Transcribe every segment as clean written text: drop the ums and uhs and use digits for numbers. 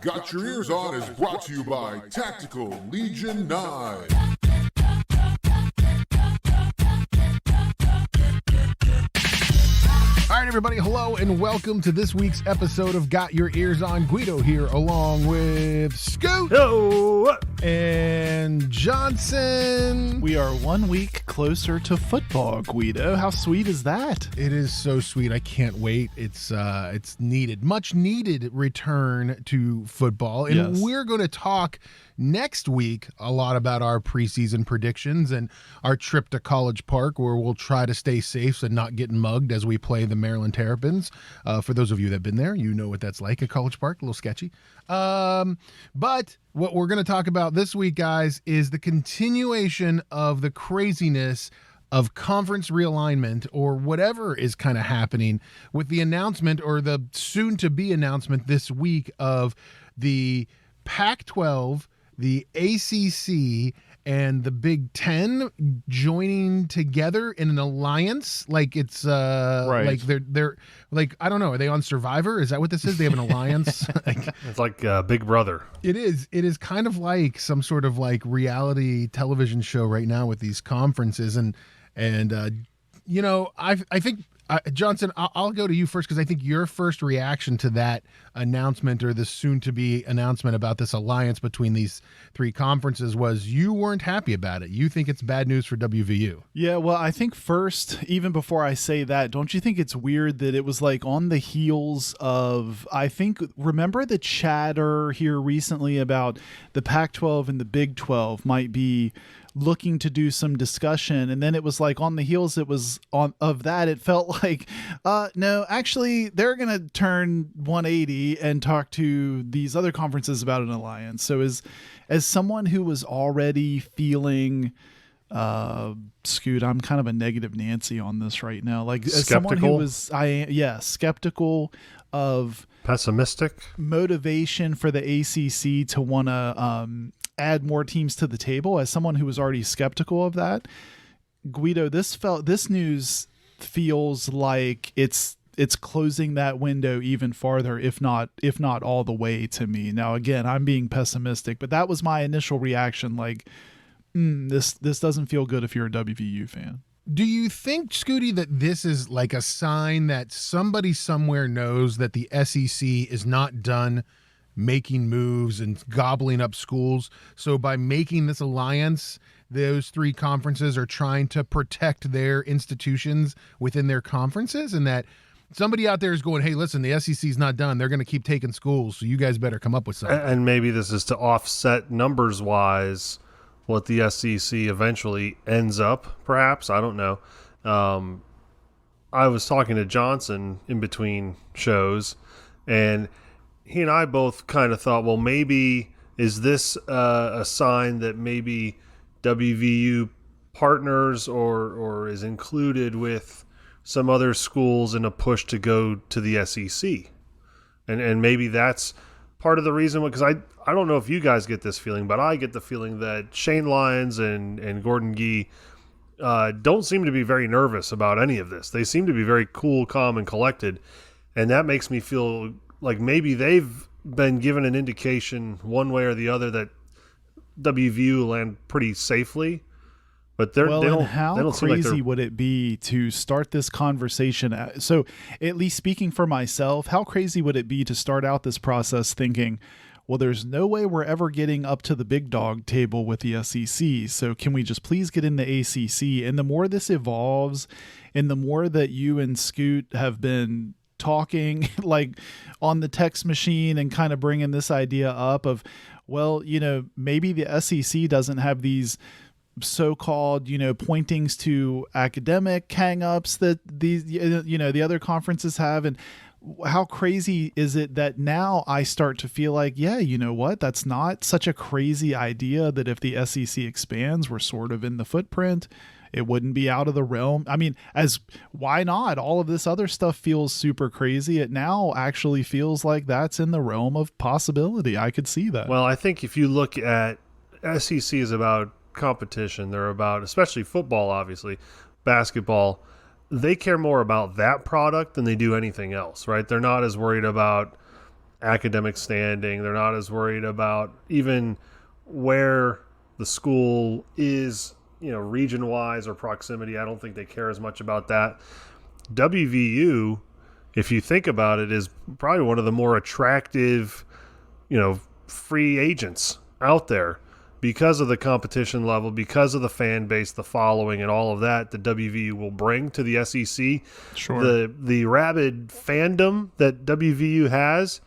Got Your Eers On is brought to you by Tactical Legion 9. All right, everybody, hello and welcome to this week's episode of Got Your Eers On. Guido here along with Scoot and Johnson. We are 1 week closer to football, Guido. How sweet is that? It is so sweet. I can't wait. It's needed, much needed return to football. And Yes. We're going to talk next week a lot about our preseason predictions and our trip to College Park, where we'll try to stay safe and not get mugged as we play the Maryland Terrapins. For those of you that have been there, you know what that's like at College Park, a little sketchy. But what we're going to talk about this week, guys, is the continuation of the craziness of conference realignment, or whatever is kind of happening with the announcement, or the soon-to-be announcement this week, of the Pac-12, the ACC, and the Big Ten joining together in an alliance. Like it's Right. like they're like, I don't know, are they on Survivor? Is that what this is? They have an alliance? It's like Big Brother. It is kind of like some sort of like reality television show right now with these conferences, and you know, I think Johnson, I'll go to you first, because I think your first reaction to that announcement, or the soon-to-be announcement about this alliance between these three conferences, was you weren't happy about it. You think it's bad news for WVU. Yeah, well, I think first, even before I say that, don't you think it's weird that it was like on the heels of, remember the chatter here recently about the Pac-12 and the Big 12 might be looking to do some discussion, and then it was like on the heels of that, it felt like no, actually they're gonna turn 180 and talk to these other conferences about an alliance. So as someone who was already feeling Scoot, I'm kind of a negative Nancy on this right now, like as someone who was skeptical of Pessimistic motivation for the ACC to want to add more teams to the table, as someone who was already skeptical of that, Guido, this news feels like it's closing that window even farther, if not all the way, to me. Now, again, I'm being pessimistic, but that was my initial reaction. Like, this doesn't feel good if you're a WVU fan. Do you think, Scooty, that this is like a sign that somebody somewhere knows that the SEC is not done making moves and gobbling up schools? So by making this alliance, those three conferences are trying to protect their institutions within their conferences, and that somebody out there is going, hey, listen, the SEC's not done. They're going to keep taking schools, so you guys better come up with something. And maybe this is to offset numbers-wise what the SEC eventually ends up, perhaps. I don't know. I was talking to Johnson in between shows, and he and I both kind of thought, well, maybe is this a sign that maybe WVU partners or is included with some other schools in a push to go to the SEC? And maybe that's part of the reason, because I don't know if you guys get this feeling, but I get the feeling that Shane Lyons and Gordon Gee don't seem to be very nervous about any of this. They seem to be very cool, calm, and collected, and that makes me feel like maybe they've been given an indication one way or the other that WVU will land pretty safely. But they don't seem like crazy would it be to start this conversation? So, at least speaking for myself, how crazy would it be to start out this process thinking, well, there's no way we're ever getting up to the big dog table with the SEC, so can we just please get in the ACC? And the more this evolves, and the more that you and Scoot have been talking like on the text machine and kind of bringing this idea up of, well, you know, maybe the SEC doesn't have these so-called, you know, pointings to academic hang-ups that these, you know, the other conferences have. And how crazy is it that now I start to feel like, yeah, you know what, that's not such a crazy idea, that if the SEC expands, we're sort of in the footprint. It wouldn't be out of the realm. I mean, why not? All of this other stuff feels super crazy. It now actually feels like that's in the realm of possibility. I could see that. Well, I think if you look at SEC is about competition. They're about, especially football, obviously, basketball. They care more about that product than they do anything else, right? They're not as worried about academic standing. They're not as worried about even where the school is, region-wise or proximity. I don't think they care as much about that. WVU, if you think about it, is probably one of the more attractive, free agents out there because of the competition level, because of the fan base, the following, and all of that WVU will bring to the SEC. Sure. The rabid fandom that WVU has,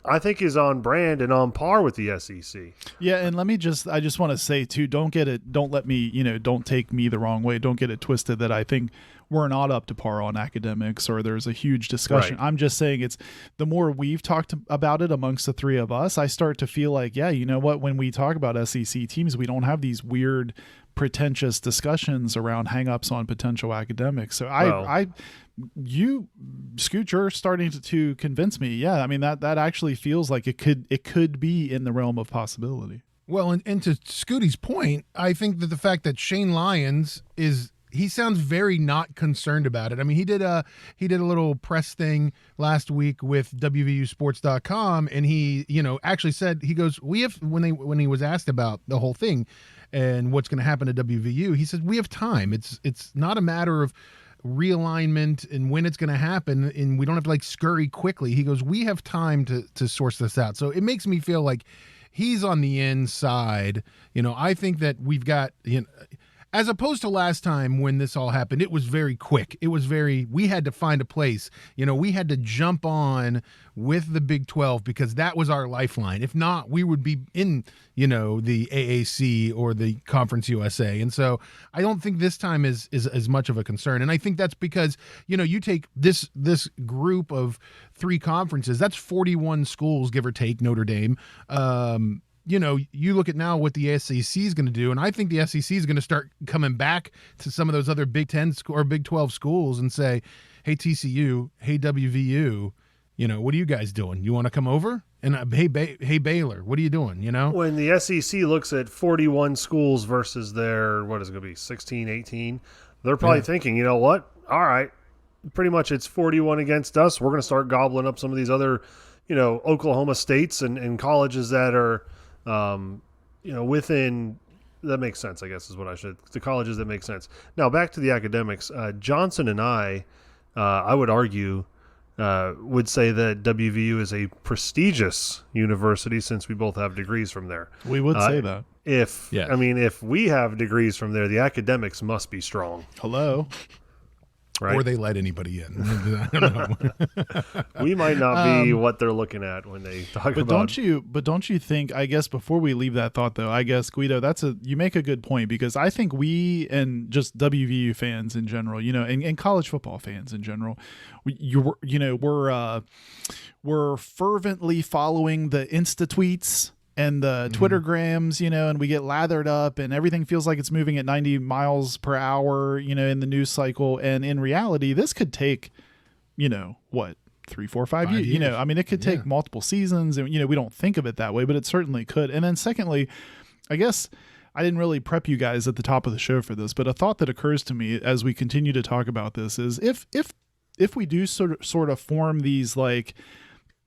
I think, is on brand and on par with the SEC. Yeah, and I just want to say too, don't take me the wrong way. Don't get it twisted that I think we're not up to par on academics or there's a huge discussion. Right. I'm just saying it's the more we've talked about it amongst the three of us, I start to feel like, yeah, you know what, when we talk about SEC teams, we don't have these weird pretentious discussions around hangups on potential academics. So you, Scoot, you're starting to convince me. Yeah, I mean that actually feels like it could be in the realm of possibility. Well, and to Scooty's point, I think that the fact that Shane Lyons he sounds very not concerned about it. I mean, he did a little press thing last week with WVUsports.com, and he, actually said, he goes, when he was asked about the whole thing and what's going to happen to WVU, he said, we have time. It's not a matter of realignment and when it's going to happen, and we don't have to scurry quickly. He goes, we have time to source this out. So it makes me feel like he's on the inside. I think that we've got, as opposed to last time when this all happened, it was very quick. We had to find a place. We had to jump on with the Big 12 because that was our lifeline. If not, we would be in, the AAC or the Conference USA. And so I don't think this time is as much of a concern. And I think that's because, you take this group of three conferences, that's 41 schools, give or take, Notre Dame. You look at now what the SEC is going to do, and I think the SEC is going to start coming back to some of those other Big 10 or Big 12 schools and say, hey, TCU, hey, WVU, what are you guys doing? You want to come over? And hey, Baylor, what are you doing? When the SEC looks at 41 schools versus their, what is it going to be, 16, 18, they're probably thinking, you know what? All right, pretty much it's 41 against us. We're going to start gobbling up some of these other, Oklahoma states and colleges that are, within, that makes sense, I guess is what the colleges that make sense. Now back to the academics. Johnson and I would argue, would say that WVU is a prestigious university since we both have degrees from there. We would say that. If we have degrees from there, the academics must be strong. Hello. Right? Or they let anybody in. I don't know. We might not be what they're looking at when they talk about. Don't you think? I guess before we leave that thought, though, I guess Guido, you make a good point because I think we and just WVU fans in general, and college football fans in general, we're fervently following the Insta tweets and the Twittergrams, and we get lathered up and everything feels like it's moving at 90 miles per hour, in the news cycle. And in reality, this could take, 3, 4, 5 years, it could take multiple seasons and, we don't think of it that way, but it certainly could. And then secondly, I guess I didn't really prep you guys at the top of the show for this, but a thought that occurs to me as we continue to talk about this is if we do sort of form these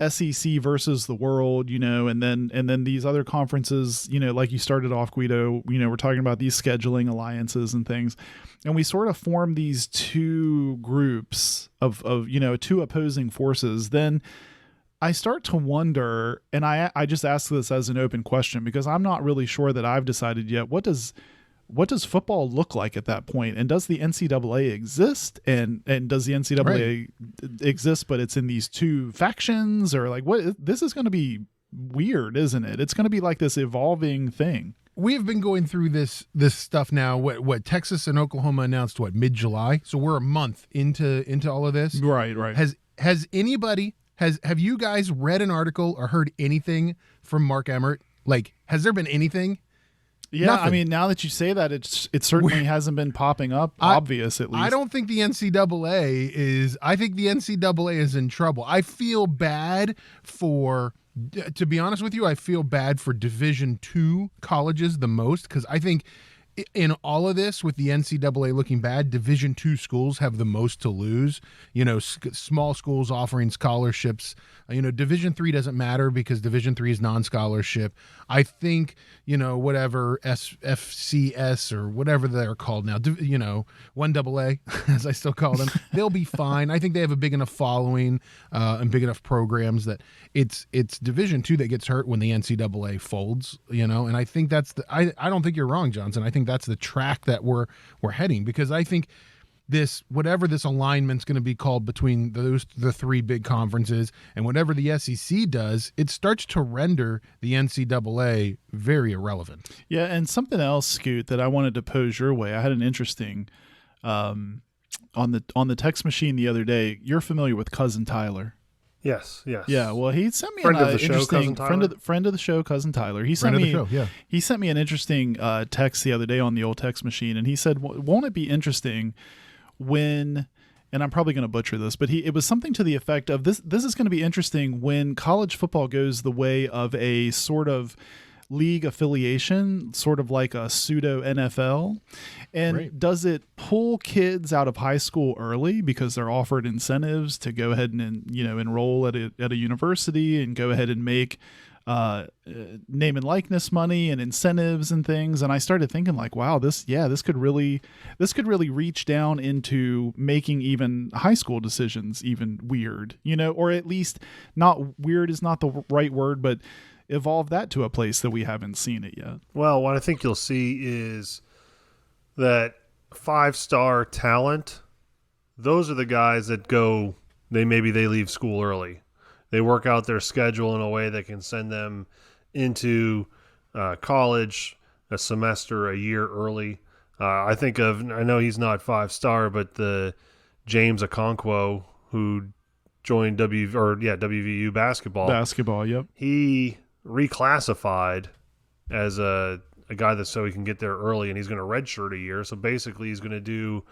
SEC versus the world, and then these other conferences, like you started off, Guido, we're talking about these scheduling alliances and things, and we sort of form these two groups of two opposing forces, then I start to wonder, and I just ask this as an open question because I'm not really sure that I've decided yet, what does football look like at that point? And does the NCAA exist? And does the NCAA exist, but it's in these two factions? Or what? This is going to be weird, isn't it? It's going to be like this evolving thing. We have been going through this stuff now. What Texas and Oklahoma announced mid-July? So we're a month into all of this. Right. Has anybody have you guys read an article or heard anything from Mark Emmert? Has there been anything? Yeah, nothing. I mean, now that you say that, it certainly hasn't been popping up, obvious at least. I don't think the NCAA is. I think the NCAA is in trouble. I feel bad to be honest with you, I feel bad for Division II colleges the most because I think in all of this, with the NCAA looking bad, Division II schools have the most to lose. You know, small schools offering scholarships. You know, Division III doesn't matter because Division III is non-scholarship. I think, you know, whatever FCS or whatever they're called now, you know, 1AA, as I still call them, they'll be fine. I think they have a big enough following and big enough programs that it's Division II that gets hurt when the NCAA folds, you know, and I think that's I don't think you're wrong, Johnson. I think that's the track that we're heading, because I think whatever this alignment's going to be called between the three big conferences and whatever the SEC does, it starts to render the NCAA very irrelevant. Yeah, and something else, Scoot, that I wanted to pose your way. I had an interesting on the text machine the other day. You're familiar with Cousin Tyler? Yes. Yeah, well, he sent me friend an of the show, interesting Cousin friend of the show, Cousin Tyler. He sent me he sent me an interesting text the other day on the old text machine, and he said, "Won't it be interesting when?" And I'm probably going to butcher this, but it was something to the effect of this. This is going to be interesting when college football goes the way of a sort of league affiliation, sort of like a pseudo NFL. And Right. Does it pull kids out of high school early because they're offered incentives to go ahead and enroll at a university and go ahead and make name and likeness money and incentives and things? And I started thinking, like, wow, this could really reach down into making even high school decisions even weird, or at least not weird is not the right word, but evolve that to a place that we haven't seen it yet. Well, what I think you'll see is that 5-star talent, those are the guys that maybe they leave school early. They work out their schedule in a way that can send them into college a semester, a year early. I know he's not 5-star, but the James Okonkwo, who joined WVU basketball. Basketball, yep. He reclassified as a guy so he can get there early, and he's going to redshirt a year. So basically he's going to do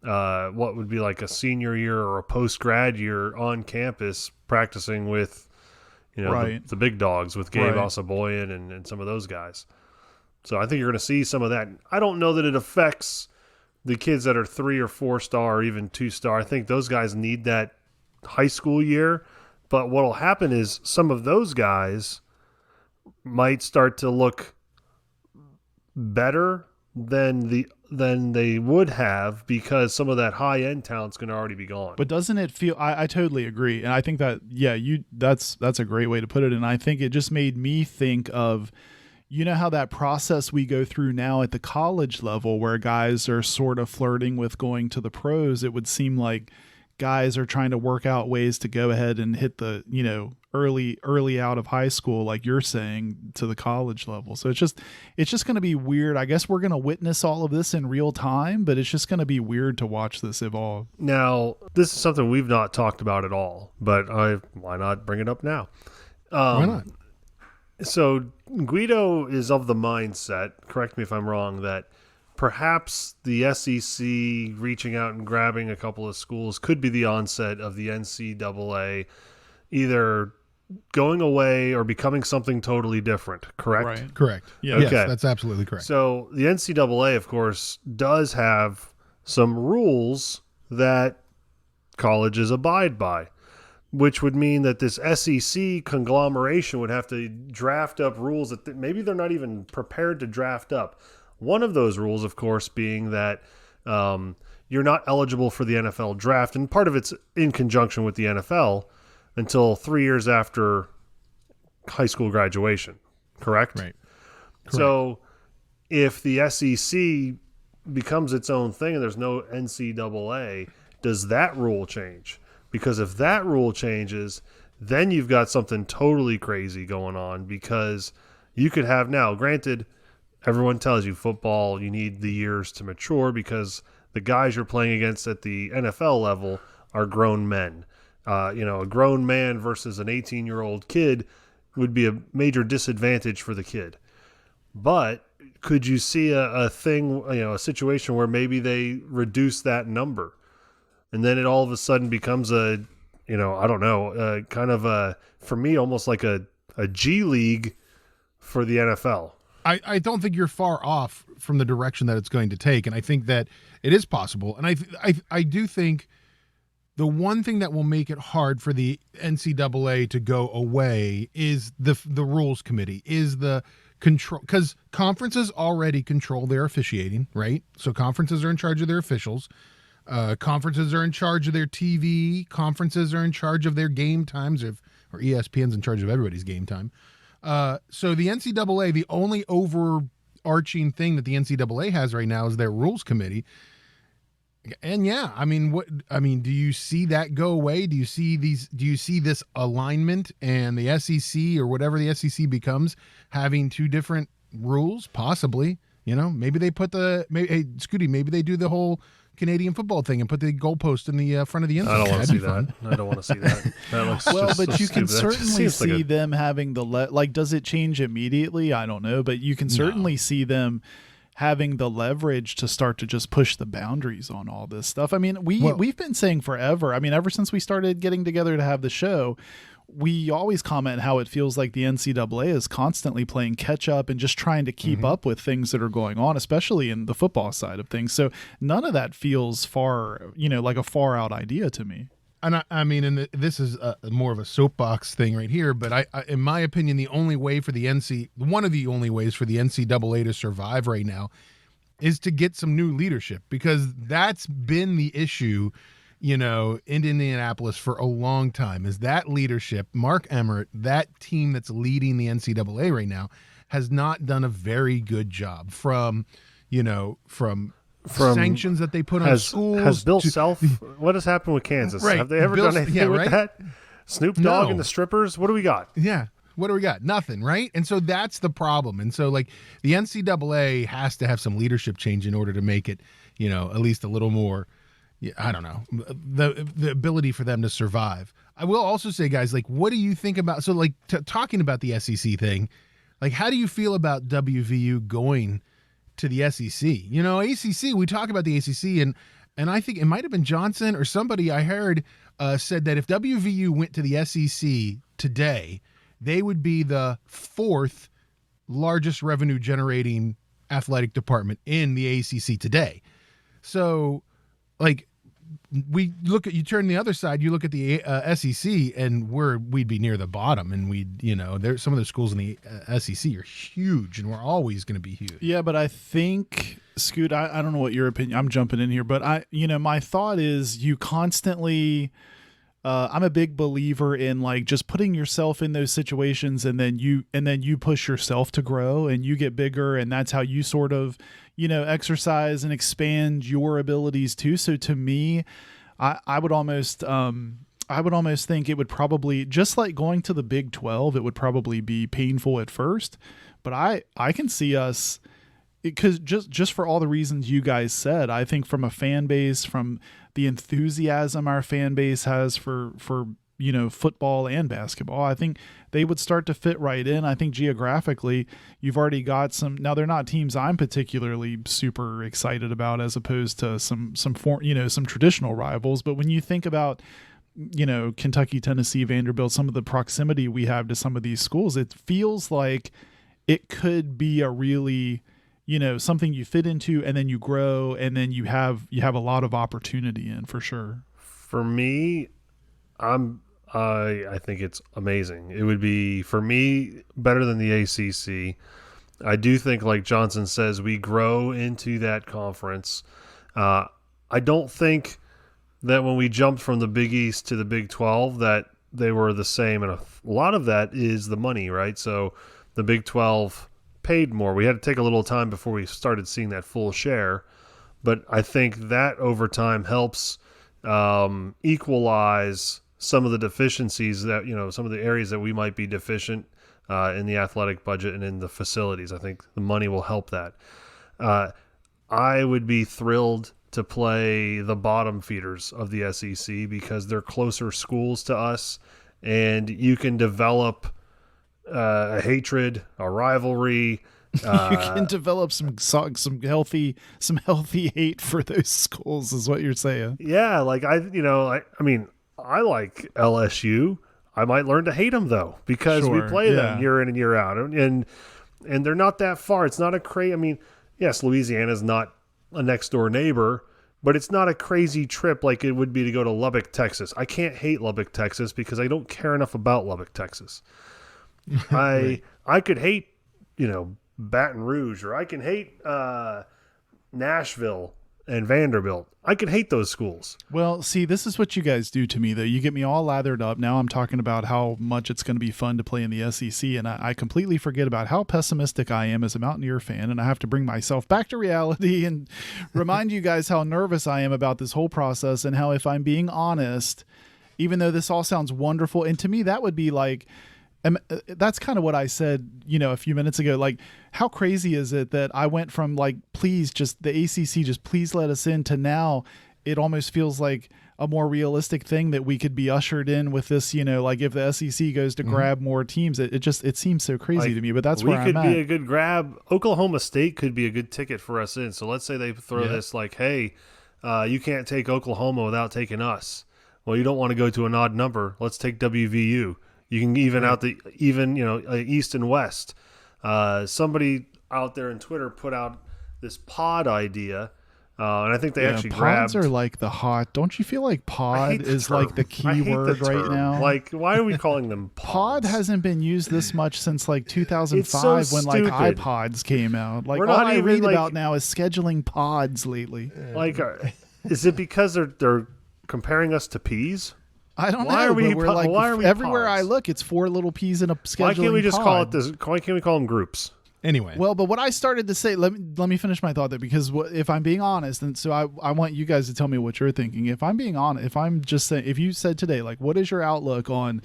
what would be like a senior year or a post-grad year on campus practicing with right. the big dogs, with Gabe Right. Osaboyan and some of those guys. So I think you're going to see some of that. I don't know that it affects the kids that are 3 or 4-star or even 2-star. I think those guys need that high school year. But what will happen is some of those guys might start to look better than they would have, because some of that high end talent's going to already be gone. But doesn't it feel? I totally agree, and I think that that's a great way to put it. And I think it just made me think of, how that process we go through now at the college level, where guys are sort of flirting with going to the pros. It would seem like guys are trying to work out ways to go ahead and hit the early out of high school, like you're saying, to the college level. So it's just going to be weird. I guess we're going to witness all of this in real time, but it's just going to be weird to watch this evolve. Now, this is something we've not talked about at all, but why not bring it up now? Why not? So Guido is of the mindset, correct me if I'm wrong, that perhaps the SEC reaching out and grabbing a couple of schools could be the onset of the NCAA either going away or becoming something totally different, correct? Right. Correct. Yeah. Yes, Okay. that's absolutely correct. So the NCAA, of course, does have some rules that colleges abide by, which would mean that this SEC conglomeration would have to draft up rules that maybe they're not even prepared to draft up. One of those rules, of course, being that you're not eligible for the NFL draft, and part of it's in conjunction with the NFL, until 3 years after high school graduation, correct? Right. So if the SEC becomes its own thing and there's no NCAA, does that rule change? Because if that rule changes, then you've got something totally crazy going on, because you could have now, granted, everyone tells you football, you need the years to mature because the guys you're playing against at the NFL level are grown men. A grown man versus an 18-year-old kid would be a major disadvantage for the kid. But could you see a situation where maybe they reduce that number, and then it all of a sudden becomes for me, almost like a G League for the NFL? I don't think you're far off from the direction that it's going to take, and I think that it is possible. And I do think the one thing that will make it hard for the NCAA to go away is the rules committee, is the control, because conferences already control their officiating, right? So conferences are in charge of their officials. Conferences are in charge of their TV. Conferences are in charge of their game times, or ESPN's in charge of everybody's game time. So the NCAA, the only overarching thing that the NCAA has right now is their rules committee. And yeah, do you see that go away? Do you see this alignment and the SEC or whatever the SEC becomes having two different rules? Possibly, maybe they put maybe they do the whole Canadian football thing and put the goalpost in the front of the end zone. I don't want to see that. I don't want to see that. That looks well, just but so you can stupid. certainly see them having the does it change immediately? I don't know, but you can certainly see them having the leverage to start to just push the boundaries on all this stuff. I mean, we've been saying forever. I mean, ever since we started getting together to have the show, we always comment how it feels like the NCAA is constantly playing catch up and just trying to keep up with things that are going on, especially in the football side of things. So none of that feels like a far out idea to me. And this is more of a soapbox thing right here, but I in my opinion, one of the only ways for the NCAA to survive right now is to get some new leadership, because that's been the issue, in Indianapolis for a long time, is that leadership. Mark Emmert, that team that's leading the NCAA right now, has not done a very good job from sanctions that they put on schools. Has Bill Self, what has happened with Kansas? Right. Have they ever done anything with that? Snoop Dogg and the strippers? What do we got? Yeah. What do we got? Nothing, right? And so that's the problem. And so, the NCAA has to have some leadership change in order to make it, at least a little more, I don't know, the ability for them to survive. I will also say, guys, what do you think about, talking about the SEC thing, how do you feel about WVU going to the SEC? ACC, we talk about the ACC, and I think it might have been Johnson or somebody I heard said that if WVU went to the SEC today, they would be the fourth largest revenue generating athletic department in the ACC today. So, we look at, you turn the other side, you look at the SEC, and we'd be near the bottom, and there's some of the schools in the SEC are huge, and we're always going to be huge. Yeah, but I think, Scoot, I don't know what your opinion. I'm jumping in here, but my thought is you constantly. I'm a big believer in just putting yourself in those situations, and then you push yourself to grow, and you get bigger, and that's how you sort of exercise and expand your abilities too. So to me, I would almost think it would probably, just like going to the Big 12, it would probably be painful at first, but I can see us, because just for all the reasons you guys said, I think from a fan base, from the enthusiasm our fan base has for football and basketball, I think they would start to fit right in. I think geographically, you've already got some. Now, they're not teams I'm particularly super excited about, as opposed to some traditional rivals. But when you think about Kentucky, Tennessee, Vanderbilt, some of the proximity we have to some of these schools, it feels like it could be a really something you fit into, and then you grow, and then you have a lot of opportunity in, for sure. For me, I think it's amazing. It would be, for me, better than the ACC. I do think, like Johnson says, we grow into that conference. I don't think that when we jumped from the Big East to the Big 12 that they were the same, and a lot of that is the money, right? So the Big 12 paid more. We had to take a little time before we started seeing that full share, but I think that over time helps equalize some of the deficiencies that, some of the areas that we might be deficient in the athletic budget and in the facilities. I think the money will help that. I would be thrilled to play the bottom feeders of the SEC because they're closer schools to us, and you can develop a hatred, a rivalry. You can develop some healthy hate for those schools, is what you're saying. Yeah, I like LSU. I might learn to hate them though, because we play them year in and year out, and and they're not that far. It's not a crazy. I mean, yes, Louisiana's not a next door neighbor, but it's not a crazy trip like it would be to go to Lubbock, Texas. I can't hate Lubbock, Texas because I don't care enough about Lubbock, Texas. I could hate, Baton Rouge, or I can hate Nashville and Vanderbilt. I could hate those schools. Well, see, this is what you guys do to me, though. You get me all lathered up. Now I'm talking about how much it's going to be fun to play in the SEC, and I completely forget about how pessimistic I am as a Mountaineer fan, and I have to bring myself back to reality and remind you guys how nervous I am about this whole process, and how, if I'm being honest, even though this all sounds wonderful, and to me that would be like, that's kind of what I said, a few minutes ago. Like, how crazy is it that I went from like, please, just the ACC, just please let us in, to now it almost feels like a more realistic thing that we could be ushered in with this, like if the SEC goes to grab more teams, it seems so crazy to me, but that's where I'm at. We could be a good grab. Oklahoma State could be a good ticket for us in. So let's say they throw this like, hey, you can't take Oklahoma without taking us. Well, you don't want to go to an odd number. Let's take WVU. You can even out East and West. Somebody out there in Twitter put out this pod idea, and I think they actually pods grabbed. Are like the hot. Don't you feel like pod is like the key word right now? Like, why are we calling them pods? Pod hasn't been used this much since like 2005 when like iPods came out. Like, all I read about now is scheduling pods lately. Like, is it because they're comparing us to peas? I don't know. Why are we everywhere pods? I look, it's 4 little peas in a scheduling pod. Why can't we just call it this? Why can't we call them groups? Anyway. Well, but what I started to say, let me finish my thought there, because if I'm being honest, and so I want you guys to tell me what you're thinking. If I'm being honest, if I'm just saying, if you said today, like, what is your outlook on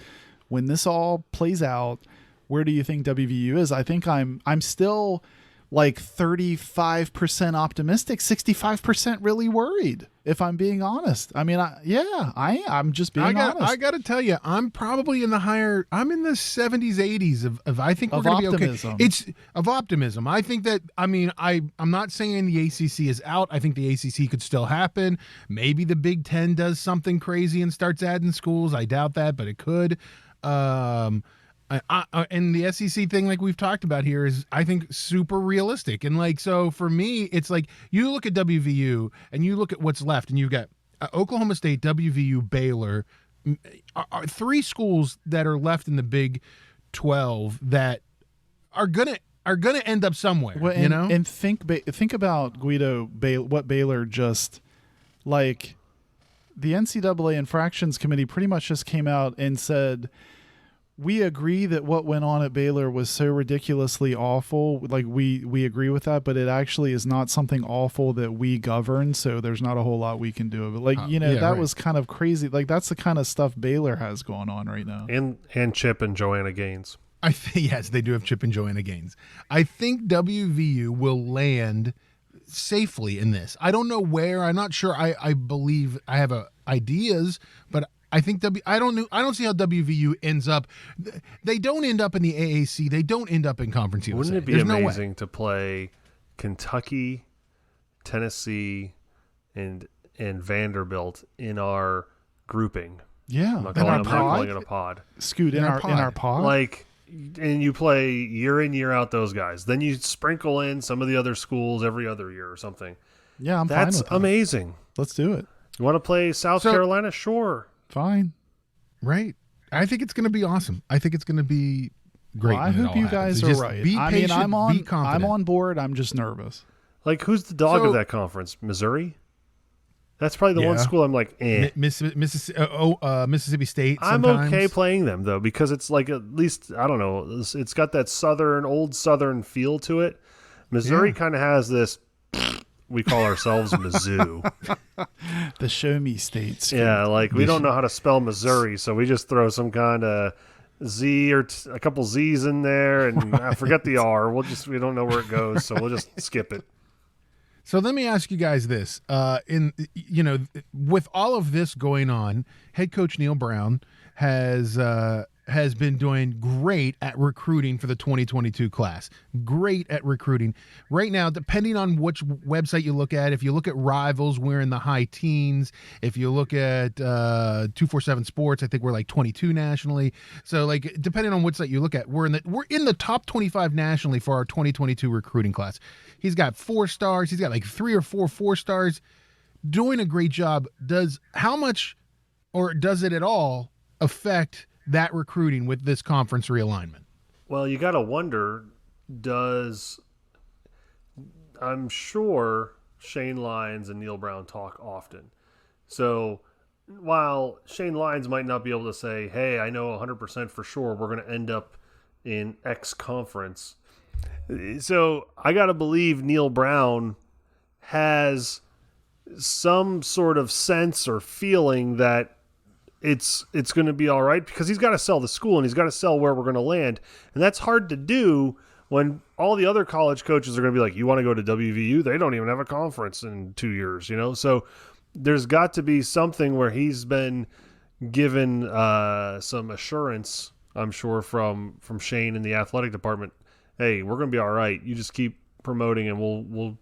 when this all plays out? Where do you think WVU is? I think I'm still like 35% optimistic, 65% really worried, if I'm being honest. I mean, I'm just being honest. I got to tell you, I'm probably in the I'm in the 70s, 80s of I think we're going to be okay. It's of optimism. I think that, I'm not saying the ACC is out. I think the ACC could still happen. Maybe the Big Ten does something crazy and starts adding schools. I doubt that, but it could. And the SEC thing, like we've talked about here, is, I think, super realistic. And like, so for me, it's like, you look at WVU and you look at what's left, and you've got Oklahoma State, WVU, Baylor, are 3 schools that are left in the Big 12 that are gonna end up somewhere. Well, and think about Guido, what Baylor just, like, the NCAA Infractions Committee pretty much just came out and said, we agree that what went on at Baylor was so ridiculously awful. Like, we agree with that, but it actually is not something awful that we govern, so there's not a whole lot we can do of it. Like, that was kind of crazy. Like, that's the kind of stuff Baylor has going on right now. And Chip and Joanna Gaines. I think, yes, they do have Chip and Joanna Gaines. I think WVU will land safely in this. I don't know where. I'm not sure. I believe I have ideas, but I think I don't see how WVU ends up. They don't end up in the AAC. They don't end up in Conference USA. Wouldn't it be amazing to play Kentucky, Tennessee, and Vanderbilt in our grouping? Yeah, I'm calling it a pod. Scoot in our pod. Like, and you play year in, year out those guys. Then you sprinkle in some of the other schools every other year or something. Yeah, I'm fine with that. That's amazing. Let's do it. You want to play South Carolina? Sure. Fine. Right. I think it's going to be awesome. I think it's going to be great. Well, I hope you guys are right. Be patient, I'm confident. on board. I'm just nervous. Like, who's the dog of that conference? Missouri? That's probably the one school I'm like, Mississippi State. I'm okay playing them, though, because it's like, at least, I don't know, it's got that old southern feel to it. Missouri kind of has this, we call ourselves Mizzou. The show me states. Yeah, like, we don't know how to spell Missouri, so we just throw some kind of Z or a couple Z's in there, and I forget the R. We don't know where it goes, so we'll just skip it. So let me ask you guys this: with all of this going on, head coach Neal Brown has has been doing great at recruiting for the 2022 class. Great at recruiting. Right now, depending on which website you look at, if you look at Rivals, we're in the high teens. If you look at 247 Sports, I think we're like 22 nationally. So like depending on which site you look at, we're in the top 25 nationally for our 2022 recruiting class. He's got 4 stars. He's got like 3 or 4 stars. Doing a great job. How much or does it at all affect that recruiting with this conference realignment? Well, you got to wonder, I'm sure Shane Lyons and Neal Brown talk often. So while Shane Lyons might not be able to say, hey, I know 100% for sure we're going to end up in X conference. So I got to believe Neal Brown has some sort of sense or feeling that it's going to be all right, because he's got to sell the school and he's got to sell where we're going to land. And that's hard to do when all the other college coaches are going to be like, you want to go to WVU? They don't even have a conference in 2 years, So there's got to be something where he's been given some assurance, I'm sure, from Shane in the athletic department. Hey, we're going to be all right. You just keep promoting and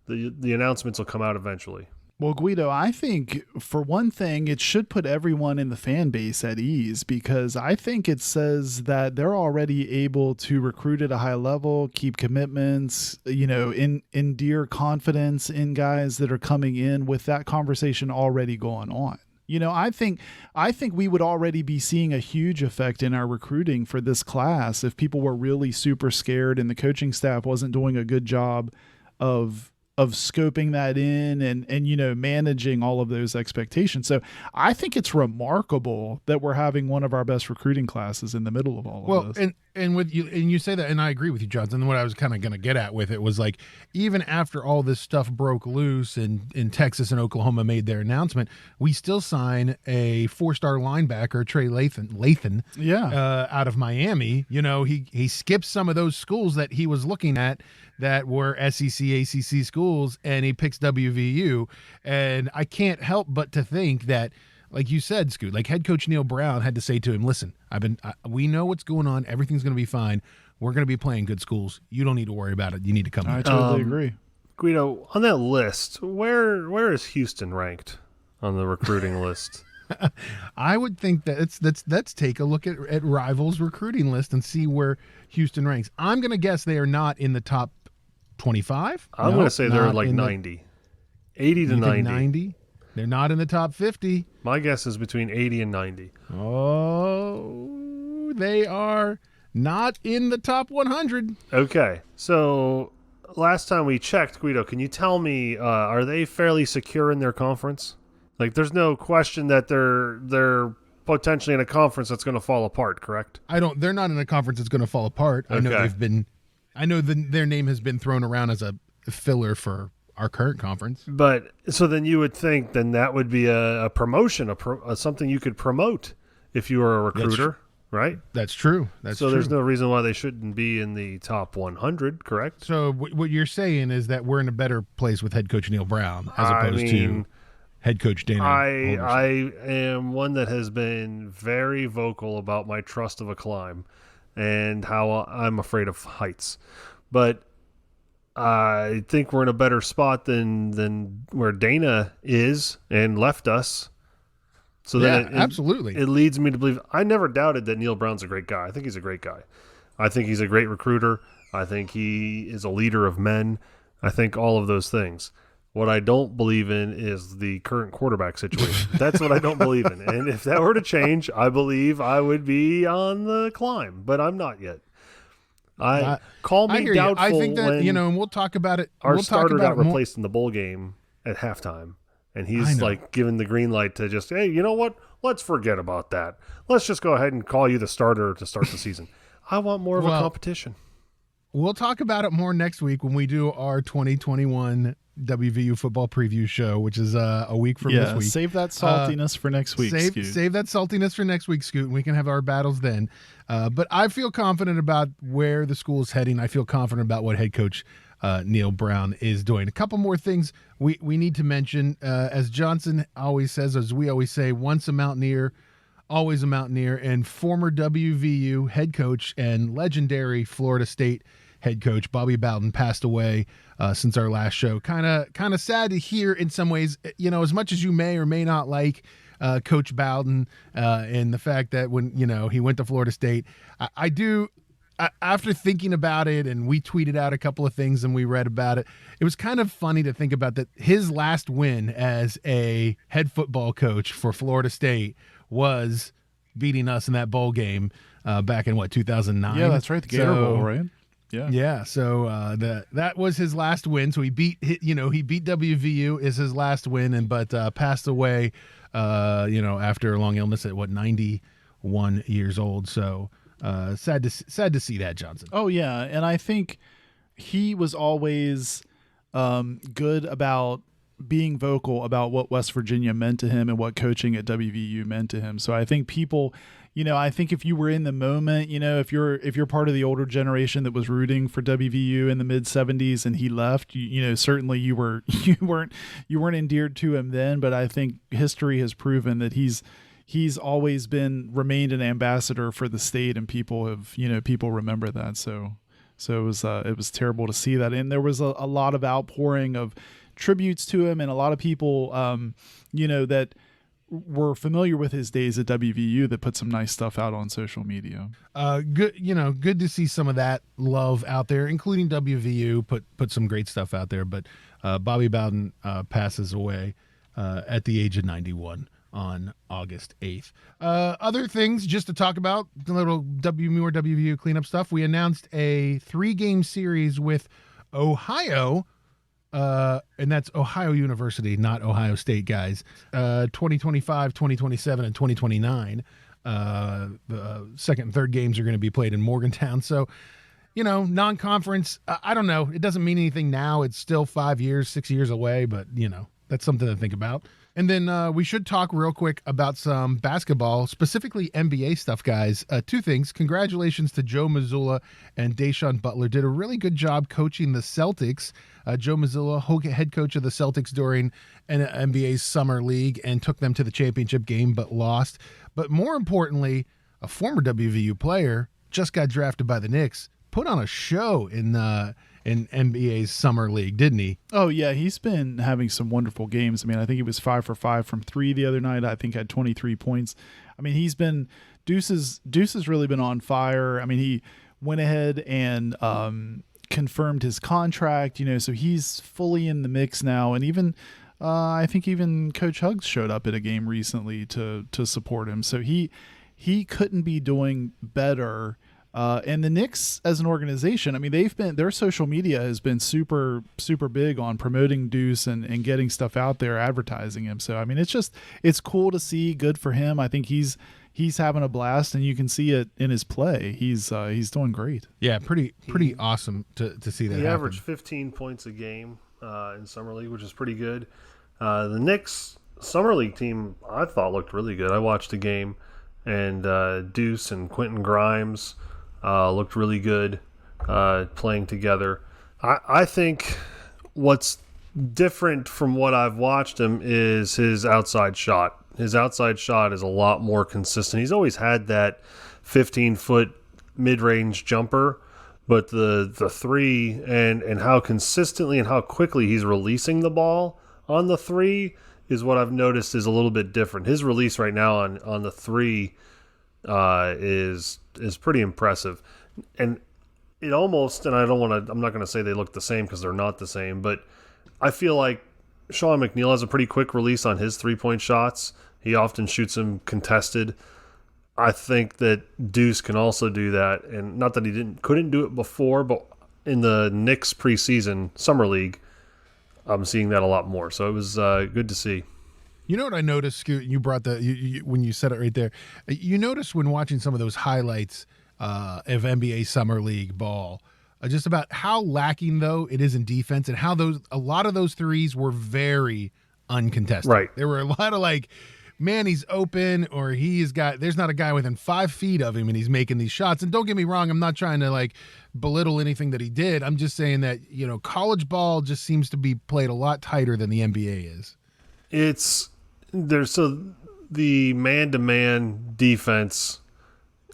the announcements will come out eventually. Well, Guido, I think for one thing, it should put everyone in the fan base at ease, because I think it says that they're already able to recruit at a high level, keep commitments, endear confidence in guys that are coming in with that conversation already going on. I think we would already be seeing a huge effect in our recruiting for this class if people were really super scared and the coaching staff wasn't doing a good job of scoping that in and managing all of those expectations. So I think it's remarkable that we're having one of our best recruiting classes in the middle of all of this. And with you, and you say that, and I agree with you, Johnson. And what I was kind of going to get at with it was like, even after all this stuff broke loose and in Texas and Oklahoma made their announcement, we still sign a 4-star linebacker, Trey Lathan, out of Miami. He skips some of those schools that he was looking at that were SEC, ACC schools, and he picks WVU. And I can't help but to think that, like you said, Scoot, like head coach Neal Brown had to say to him, listen, we know what's going on. Everything's going to be fine. We're going to be playing good schools. You don't need to worry about it. You need to come here. I totally agree. Guido, on that list, where is Houston ranked on the recruiting list? I would think that let's take a look at Rivals' recruiting list and see where Houston ranks. I'm going to guess they are not in the top 25. I'm going to say they're like 90. 80 to 90. They're not in the top 50. My guess is between 80 and 90. Oh, they are not in the top 100. Okay. So last time we checked, Guido, can you tell me, are they fairly secure in their conference? Like, there's no question that they're potentially in a conference that's going to fall apart, correct? They're not in a conference that's going to fall apart. Okay. I know their name has been thrown around as a filler for our current conference. But so then you would think then that would be a promotion, something you could promote if you were a recruiter, right? That's true. So there's no reason why they shouldn't be in the top 100, correct? So what you're saying is that we're in a better place with head coach Neal Brown as opposed to head coach Dana. I am one that has been very vocal about my trust of a climb and how I'm afraid of heights. But I think we're in a better spot than where Dana is and left us. So then absolutely. It leads me to believe I never doubted that Neal Brown's a great guy. I think he's a great guy. I think he's a great recruiter. I think he is a leader of men. I think all of those things. What I don't believe in is the current quarterback situation. That's what I don't believe in. And if that were to change, I believe I would be on the climb, but I'm not yet. Call me doubtful. I think that, and we'll talk about it. Our starter got replaced in the bowl game at halftime, and he's like given the green light to just, hey, you know what? Let's forget about that. Let's just go ahead and call you the starter to start the season. I want more of a competition. We'll talk about it more next week when we do our 2021 WVU football preview show, which is a week from this week. Save that saltiness for next week, Scoot. Save that saltiness for next week, Scoot, and we can have our battles then. But I feel confident about where the school is heading. I feel confident about what head coach Neal Brown is doing. A couple more things we need to mention. As Johnson always says, as we always say, once a Mountaineer, always a Mountaineer, and former WVU head coach and legendary Florida State head coach Bobby Bowden passed away since our last show. Kind of sad to hear in some ways. As much as you may or may not like Coach Bowden and the fact that when he went to Florida State, I do. After thinking about it, and we tweeted out a couple of things and we read about it, it was kind of funny to think about that his last win as a head football coach for Florida State was beating us in that bowl game back in 2009. Yeah, that's right, the Gator Bowl, right? Yeah. So that was his last win. So he beat WVU is his last win, but passed away after a long illness at 91 years old. So. Sad to see that, Johnson. Oh yeah, and I think he was always good about being vocal about what West Virginia meant to him and what coaching at WVU meant to him. So I think people, I think if you were in the moment, if you're part of the older generation that was rooting for WVU in the mid 70s and he left, certainly you weren't endeared to him then. But I think history has proven that he's always remained an ambassador for the state, and people remember that. So it was terrible to see that. And there was a lot of outpouring of tributes to him, and a lot of people, that were familiar with his days at WVU that put some nice stuff out on social media. Good to see some of that love out there, including WVU put some great stuff out there. But Bobby Bowden passes away at the age of 91. On August 8th. Other things just to talk about, a little more WVU cleanup stuff. We announced a 3-game series with Ohio, and that's Ohio University, not Ohio State, guys. 2025, 2027, and 2029. The second and third games are going to be played in Morgantown. So, non-conference, I don't know. It doesn't mean anything now. It's still 5 years, 6 years away, but, that's something to think about. And then we should talk real quick about some basketball, specifically NBA stuff, guys. 2 things. Congratulations to Joe Mazzulla and Deshaun Butler. Did a really good job coaching the Celtics. Joe Mazzulla, head coach of the Celtics during NBA's Summer League, and took them to the championship game but lost. But more importantly, a former WVU player just got drafted by the Knicks, put on a show in NBA's Summer League, didn't he? Oh, yeah. He's been having some wonderful games. I mean, I think he was 5 for 5 from 3 the other night. I think had 23 points. I mean, Deuce has really been on fire. I mean, he went ahead and confirmed his contract, so he's fully in the mix now. And even I think even Coach Huggs showed up at a game recently to support him. So he couldn't be doing better. And the Knicks as an organization, I mean, their social media has been super, super big on promoting Deuce and getting stuff out there, advertising him. So, I mean, it's cool to see. Good for him. I think he's having a blast, and you can see it in his play. He's doing great. Yeah, pretty awesome to see that. He happen. averaged 15 points a game in Summer League, which is pretty good. The Knicks Summer League team, I thought, looked really good. I watched the game, and Deuce and Quentin Grimes looked really good playing together. I think what's different from what I've watched him is his outside shot. His outside shot is a lot more consistent. He's always had that 15-foot mid-range jumper, but the three and how consistently and how quickly he's releasing the ball on the three is what I've noticed is a little bit different. His release right now on the three is pretty impressive. And it almost, and I'm not going to say they look the same because they're not the same, but I feel like Sean McNeil has a pretty quick release on his three-point shots. He often shoots them contested. I think that Deuce can also do that, and not that he couldn't do it before, but in the Knicks preseason Summer League, I'm seeing that a lot more. So it was good to see. You know what I noticed, Scoot? You brought when you said it right there. You notice when watching some of those highlights of NBA Summer League ball, just about how lacking though it is in defense, and how a lot of those threes were very uncontested. Right. There were a lot of man, he's open, or there's not a guy within 5 feet of him and he's making these shots. And don't get me wrong, I'm not trying to belittle anything that he did. I'm just saying that, college ball just seems to be played a lot tighter than the NBA is. the man-to-man defense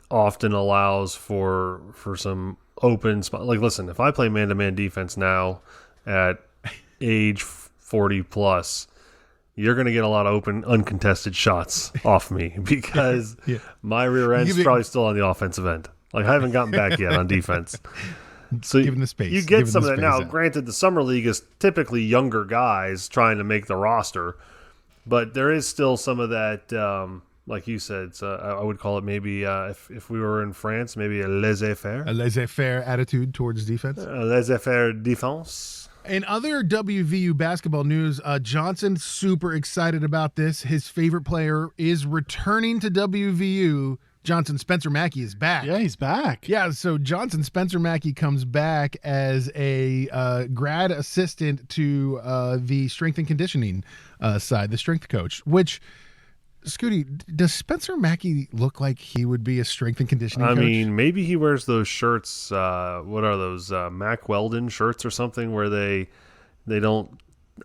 often allows for some open spot. Like, listen, if I play man-to-man defense now at age 40 plus, you're going to get a lot of open, uncontested shots off me because my rear end's probably still on the offensive end. Like, I haven't gotten back yet on defense. So given the space, you get some of that. Now, granted, the summer league is typically younger guys trying to make the roster, but there is still some of that, like you said, I would call it maybe, if we were in France, maybe a laissez-faire. A laissez-faire attitude towards defense. A laissez-faire défense. In other WVU basketball news, Johnson super excited about this. His favorite player is returning to WVU. Johnson Spencer Mackey is back. Yeah, he's back. Yeah, so Johnson Spencer Mackey comes back as a grad assistant to the strength and conditioning side, the strength coach, which, Scooty, does Spencer Mackey look like he would be a strength and conditioning coach? I mean, maybe he wears those shirts, what are those, Mack Weldon shirts or something where they don't,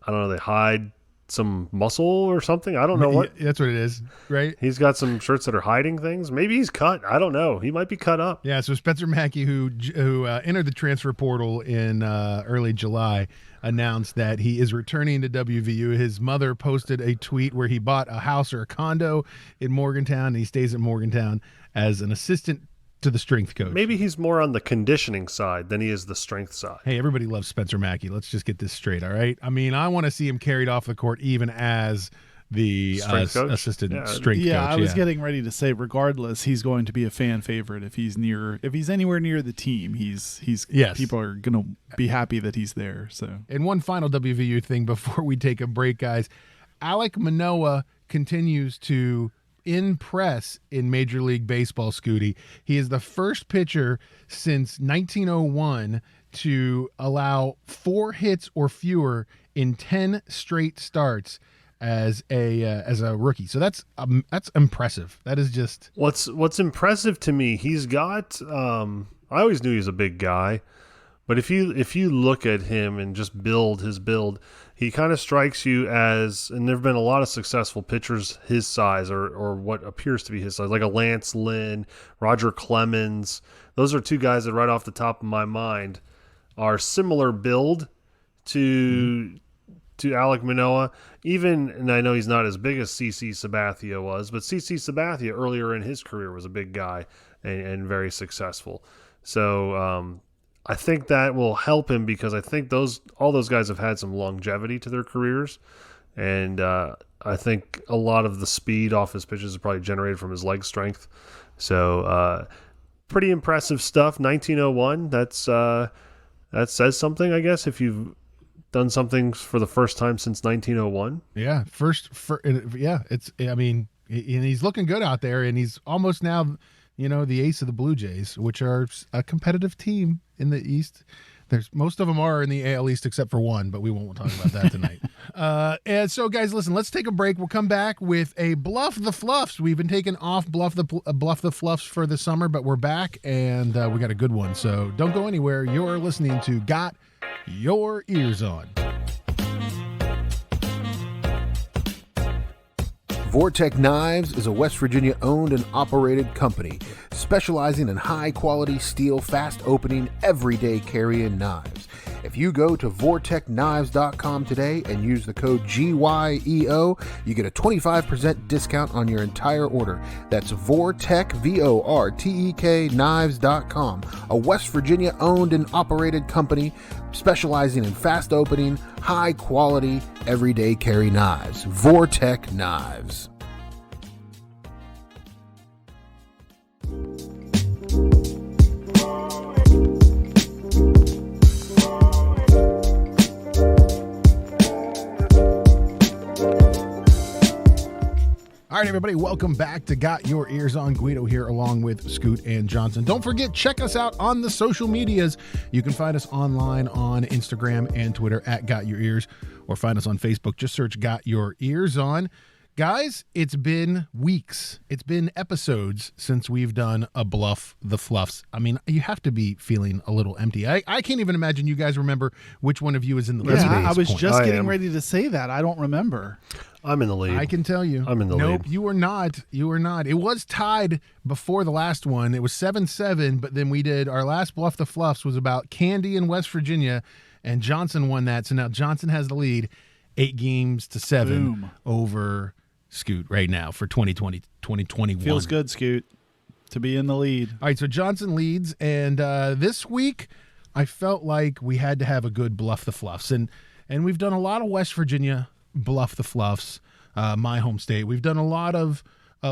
I don't know, they hide some muscle or something. I don't know what. That's what it is, right? He's got some shirts that are hiding things. Maybe he's cut. I don't know. He might be cut up. Yeah, so Spencer Mackey, who entered the transfer portal in early July, announced that he is returning to WVU. His mother posted a tweet where he bought a house or a condo in Morgantown, and he stays at Morgantown as an assistant to the strength coach. Maybe he's more on the conditioning side than he is the strength side. Hey, everybody loves Spencer Mackey. Let's just get this straight, all right? I mean, I want to see him carried off the court even as the assistant strength coach. I was getting ready to say, regardless, he's going to be a fan favorite if he's anywhere near the team. People are going to be happy that he's there. So, and one final WVU thing before we take a break, guys. Alek Manoah continues to impress in Major League Baseball, Scooty. He is the first pitcher since 1901 to allow 4 hits or fewer in 10 straight starts as a rookie. So that's impressive. That is just what's impressive to me. He's got I always knew he was a big guy, but if you look at him and just his build, he kind of strikes you as, and there have been a lot of successful pitchers his size or what appears to be his size, like a Lance Lynn, Roger Clemens. Those are 2 guys that right off the top of my mind are similar build to Alek Manoah. Even, and I know he's not as big as CC Sabathia was, but CC Sabathia earlier in his career was a big guy and very successful. So I think that will help him because I think all those guys have had some longevity to their careers, and I think a lot of the speed off his pitches is probably generated from his leg strength. So pretty impressive stuff. 1901. That says something, I guess, if you've done something for the first time since 1901. Yeah, I mean, and he's looking good out there, and he's almost now, the ace of the Blue Jays, which are a competitive team in the East. Most of them are in the AL East except for one, but we won't talk about that tonight. And so, guys, listen, let's take a break. We'll come back with a Bluff the Fluffs. We've been taking off Bluff the Fluffs for the summer, but we're back, and we got a good one. So don't go anywhere. You're listening to Got Your Eers On. Vortec Knives is a West Virginia owned and operated company specializing in high quality steel, fast opening, everyday carrying knives. If you go to vortechknives.com today and use the code GYEO, you get a 25% discount on your entire order. That's Vortech, VORTEK knives.com, a West Virginia owned and operated company specializing in fast opening, high quality, everyday carry knives. Vortec Knives. All right, everybody, welcome back to Got Your Eers On. Guido here along with Scoot and Johnson. Don't forget, check us out on the social medias. You can find us online on Instagram and Twitter at Got Your Eers, or find us on Facebook. Just search Got Your Eers On. Guys, it's been weeks. It's been episodes since we've done a Bluff the Fluffs. I mean, you have to be feeling a little empty. I can't even imagine you guys remember which one of you is in the lead. Yeah, I was point. just getting ready to say that. I don't remember. I'm in the lead. I can tell you. I'm in the Nope, lead. you are not. You are not. It was tied before the last one. It was 7-7, but then we did our last Bluff the Fluffs was about Candy in West Virginia, and Johnson won that. So now Johnson has the lead 8-7 Boom. over Scoot right now for 2020-2021. Feels good, Scoot, to be in the lead. All right, so Johnson leads, and this week I felt like we had to have a good Bluff the Fluffs, and we've done a lot of West Virginia Bluff the Fluffs, my home state. We've done a lot of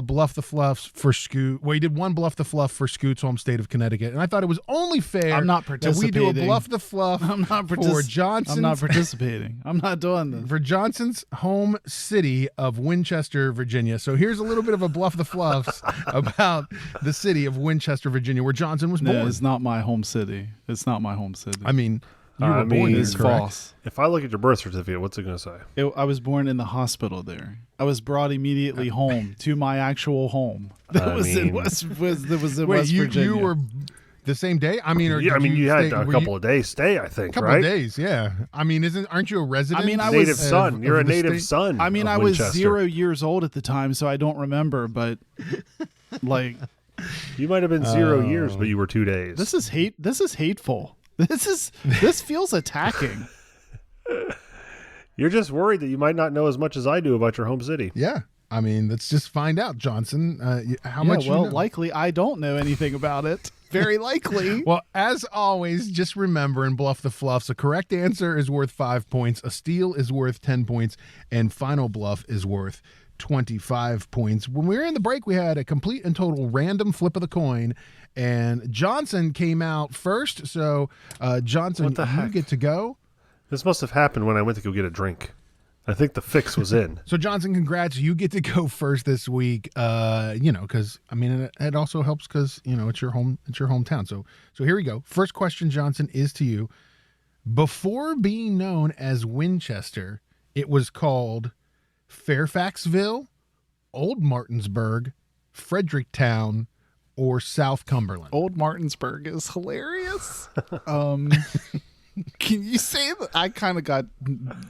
Bluff the Fluffs for Scoot. Well, we did one Bluff the Fluff for Scoot's home state of Connecticut, and I thought it was only fair I'm not that we do a participating. Bluff the Fluff for Johnson's. I'm not participating. I'm not doing this. For Johnson's home city of Winchester, Virginia. So here's a little bit of a Bluff the Fluffs about the city of Winchester, Virginia, where Johnson was born. No, it's not my home city. It's not my home city. I mean, you were I born mean, there, it's correct? false. If I look at your birth certificate, what's it going to say? I was born in the hospital there. I was brought immediately home to my actual home. That was in West Wait, you Virginia. were the same day? I mean, or Yeah, I did mean, you had stay- a were couple of days stay, I think, couple right? of days, yeah. I mean, aren't you a resident? I mean, I Native was son. You're a the native state? son. I mean, of I was Winchester. 0 years old at the time, so I don't remember. But like, You might have been 0 years, but you were 2 days. this is hate. This is hateful. This feels attacking. You're just worried that you might not know as much as I do about your home city. Yeah. I mean, let's just find out, Johnson. How Yeah, much? well, you know? likely I don't know anything about it. Very likely. Well, as always, just remember in Bluff the Fluffs, a correct answer is worth 5 points, a steal is worth 10 points, and final bluff is worth 25 points. When we were in the break, we had a complete and total random flip of the coin, and Johnson came out first. So, Johnson, What the you heck? get to go. This must have happened when I went to go get a drink. I think the fix was in. So, Johnson, congrats. You get to go first this week. Because I mean, it also helps because it's your hometown. So here we go. First question, Johnson, is to you. Before being known as Winchester, it was called Fairfaxville, Old Martinsburg, Fredericktown, or South Cumberland. Old Martinsburg is hilarious. Can you say that? I kind of got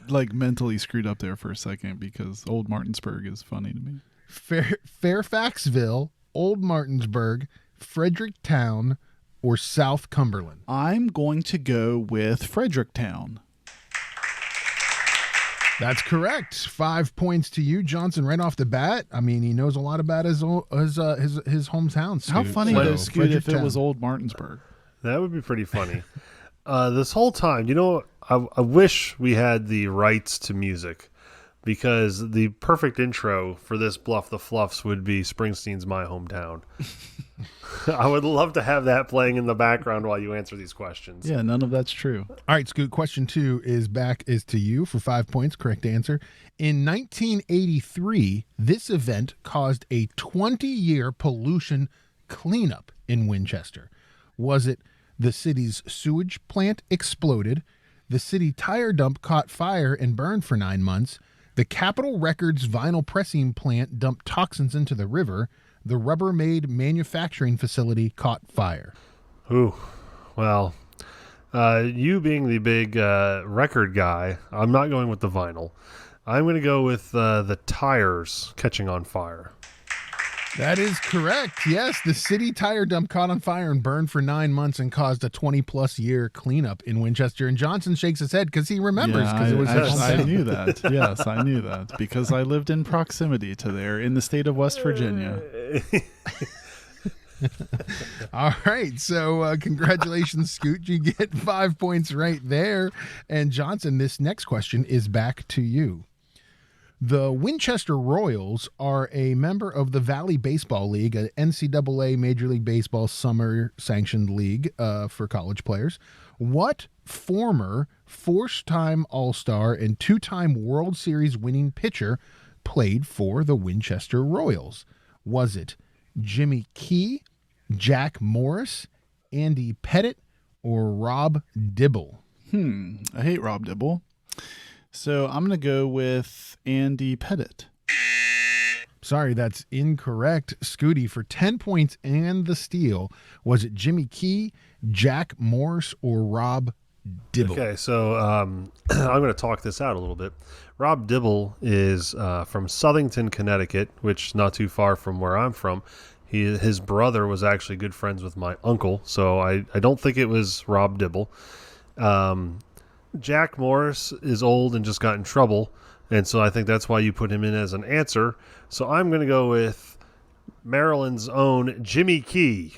like mentally screwed up there for a second because Old Martinsburg is funny to me. Fairfaxville, Old Martinsburg, Fredericktown, or South Cumberland. I'm going to go with Fredericktown. That's correct. 5 points to you, Johnson, right off the bat. I mean, he knows a lot about his hometown. How Scoot. funny So, though, Scoot, if it Fredericktown. was Old Martinsburg. That would be pretty funny. This whole time, I wish we had the rights to music, because the perfect intro for this Bluff the Fluffs would be Springsteen's My Hometown. I would love to have that playing in the background while you answer these questions. Yeah, none of that's true. All right, Scoot, question 2 is to you for 5 points. Correct answer. In 1983, this event caused a 20-year pollution cleanup in Winchester. Was it the city's sewage plant exploded, the city tire dump caught fire and burned for 9 months, the Capitol Records vinyl pressing plant dumped toxins into the river, the Rubbermaid manufacturing facility caught fire? Ooh, well, you being the big record guy, I'm not going with the vinyl. I'm going to go with the tires catching on fire. That is correct. Yes, the city tire dump caught on fire and burned for 9 months and caused a 20-plus year cleanup in Winchester. And Johnson shakes his head because he remembers because it was his I hometown. knew that. Yes, I knew that because I lived in proximity to there in the state of West Virginia. All right, so congratulations, Scoot. You get 5 points right there. And Johnson, this next question is back to you. The Winchester Royals are a member of the Valley Baseball League, an NCAA Major League Baseball summer sanctioned league for college players. What former four-time All-Star and two-time World Series winning pitcher played for the Winchester Royals? Was it Jimmy Key, Jack Morris, Andy Pettit, or Rob Dibble? I hate Rob Dibble. So I'm going to go with Andy Pettit. Sorry, that's incorrect. Scooty, for 10 points and the steal, was it Jimmy Key, Jack Morse, or Rob Dibble? Okay, so I'm going to talk this out a little bit. Rob Dibble is from Southington, Connecticut, which is not too far from where I'm from. His brother was actually good friends with my uncle, so I don't think it was Rob Dibble. Jack Morris is old and just got in trouble, and so I think that's why you put him in as an answer. So I'm going to go with Maryland's own Jimmy Key.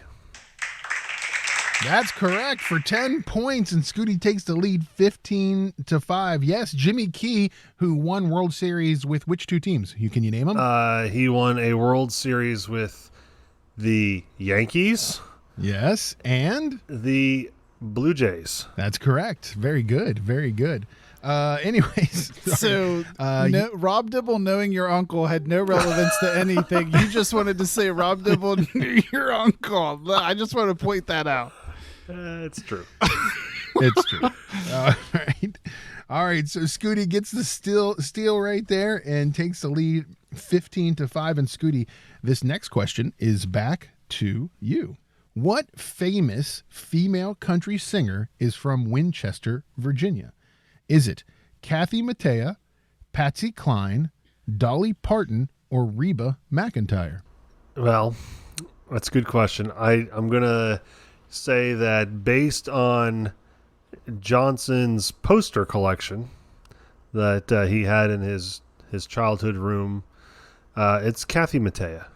That's correct for 10 points, and Scooty takes the lead 15-5. Yes, Jimmy Key, who won World Series with which two teams? Can you name them? He won a World Series with the Yankees. Yes, and? The Blue Jays. That's correct. Very good. Very good. Anyways. So Rob Dibble knowing your uncle had no relevance to anything. You just wanted to say Rob Dibble knew your uncle. I just want to point that out. It's true. It's true. All right. So Scooty gets the steal right there and takes the lead 15-5. And Scooty, this next question is back to you. What famous female country singer is from Winchester, Virginia? Is it Kathy Mattea, Patsy Cline, Dolly Parton, or Reba McEntire? Well, that's a good question. I'm going to say that based on Johnson's poster collection that he had in his childhood room, it's Kathy Mattea.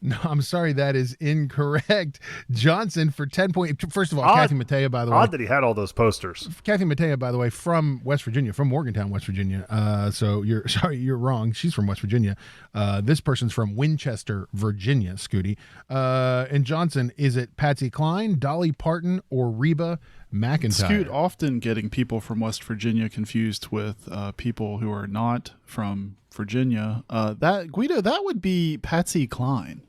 No, I'm sorry, that is incorrect. Johnson for 10 points. First of all, Kathy Mattea, by the way. Odd that he had all those posters. Kathy Mattea, by the way, from West Virginia, from Morgantown, West Virginia. So you're wrong. She's from West Virginia. This person's from Winchester, Virginia, Scooty. And Johnson, is it Patsy Cline, Dolly Parton, or Reba McEntire? Scoot often getting people from West Virginia confused with people who are not from Virginia. Guido, that would be Patsy Cline.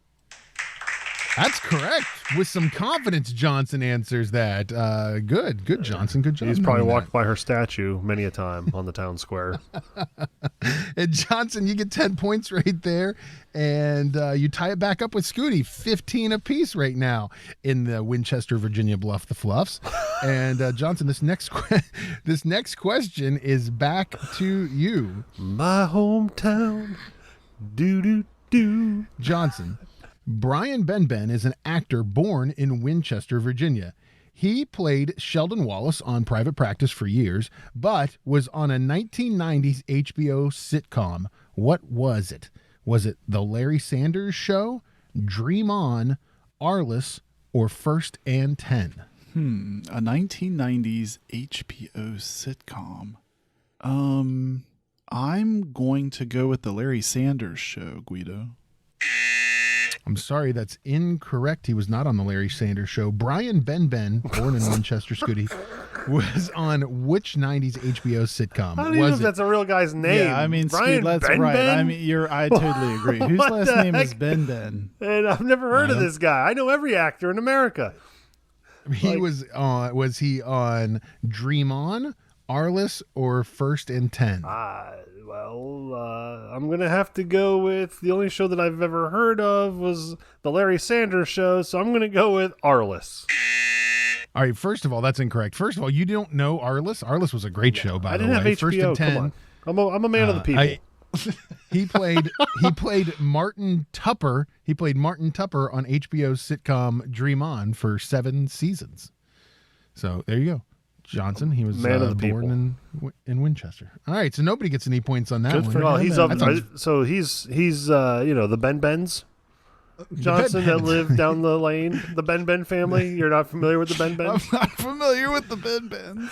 That's correct. With some confidence, Johnson answers that. Good, Johnson. Good job. He's probably walked by her statue many a time on the town square. And Johnson, you get 10 points right there, and you tie it back up with Scooty, 15 apiece right now in the Winchester, Virginia Bluff the Fluffs. And Johnson, this next question is back to you. My hometown, do. Johnson. Brian Benben is an actor born in Winchester, Virginia. He played Sheldon Wallace on Private Practice for years, but was on a 1990s HBO sitcom. What was it? Was it The Larry Sanders Show, Dream On, Arliss, or First and 10? A 1990s HBO sitcom. I'm going to go with The Larry Sanders Show, Guido. I'm sorry, that's incorrect. He was not on the Larry Sanders Show. Brian Benben, born in Winchester, Scooty, was on which 90s HBO sitcom? I don't even know if that's a real guy's name. Yeah, I mean, Brian Scoot, that's Ben right. Ben? I mean, I totally agree. Whose What last the name is heck? Ben? And I've never heard of this guy. I know every actor in America. He was he on Dream On, Arliss, or First and 10? I'm going to have to go with the only show that I've ever heard of was the Larry Sanders Show, so I'm going to go with Arliss. All right, first of all, that's incorrect. First of all, you don't know Arliss? Arliss was a great show, by I the didn't way. have First HBO. and 10. Come on. I'm a man of the people. He played Martin Tupper. He played Martin Tupper on HBO's sitcom Dream On for 7 seasons. So there you go. Johnson, he was Man of the born in Winchester. All right, so nobody gets any points on that Good one. for Well, him. he's up. So he's the Ben-Bens. Johnson that lived down the lane. The Ben family. You're not familiar with the Ben-Bens? I'm not familiar with the Ben.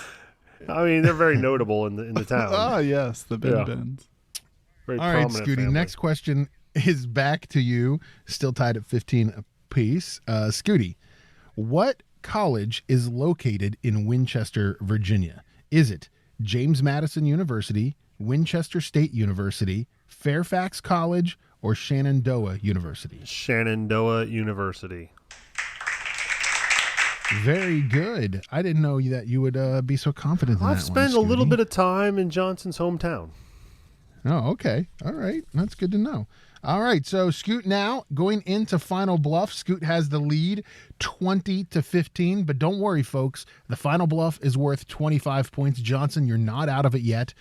I mean, they're very notable in the town. Ah, yes, the Ben. Very All right, prominent Scooty, family. next question is back to you. Still tied at 15 apiece. Scooty, what college is located in Winchester, Virginia? Is it James Madison University, Winchester State University, Fairfax College, or Shenandoah University? Shenandoah University. Very good. I didn't know that you would be so confident in I've that spent one, a little Scooty. bit of time in Johnson's hometown. Oh, okay. All right. That's good to know. All right. So Scoot now going into Final Bluff. Scoot has the lead 20-15. But don't worry, folks. The Final Bluff is worth 25 points. Johnson, you're not out of it yet.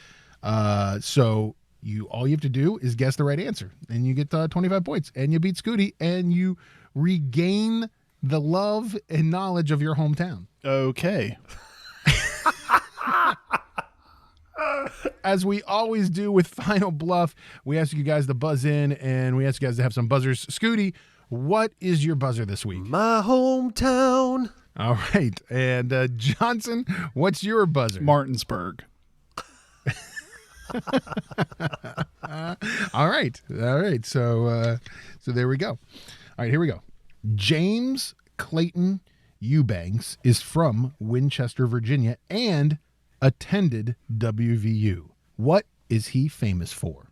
So all you have to do is guess the right answer. And you get 25 points. And you beat Scooty. And you regain the love and knowledge of your hometown. Okay. As we always do with Final Bluff, we ask you guys to buzz in, and we ask you guys to have some buzzers. Scooty, what is your buzzer this week? My hometown. All right. And Johnson, what's your buzzer? Martinsburg. All right. So there we go. All right, here we go. James Clayton Eubanks is from Winchester, Virginia, and attended WVU. What is he famous for?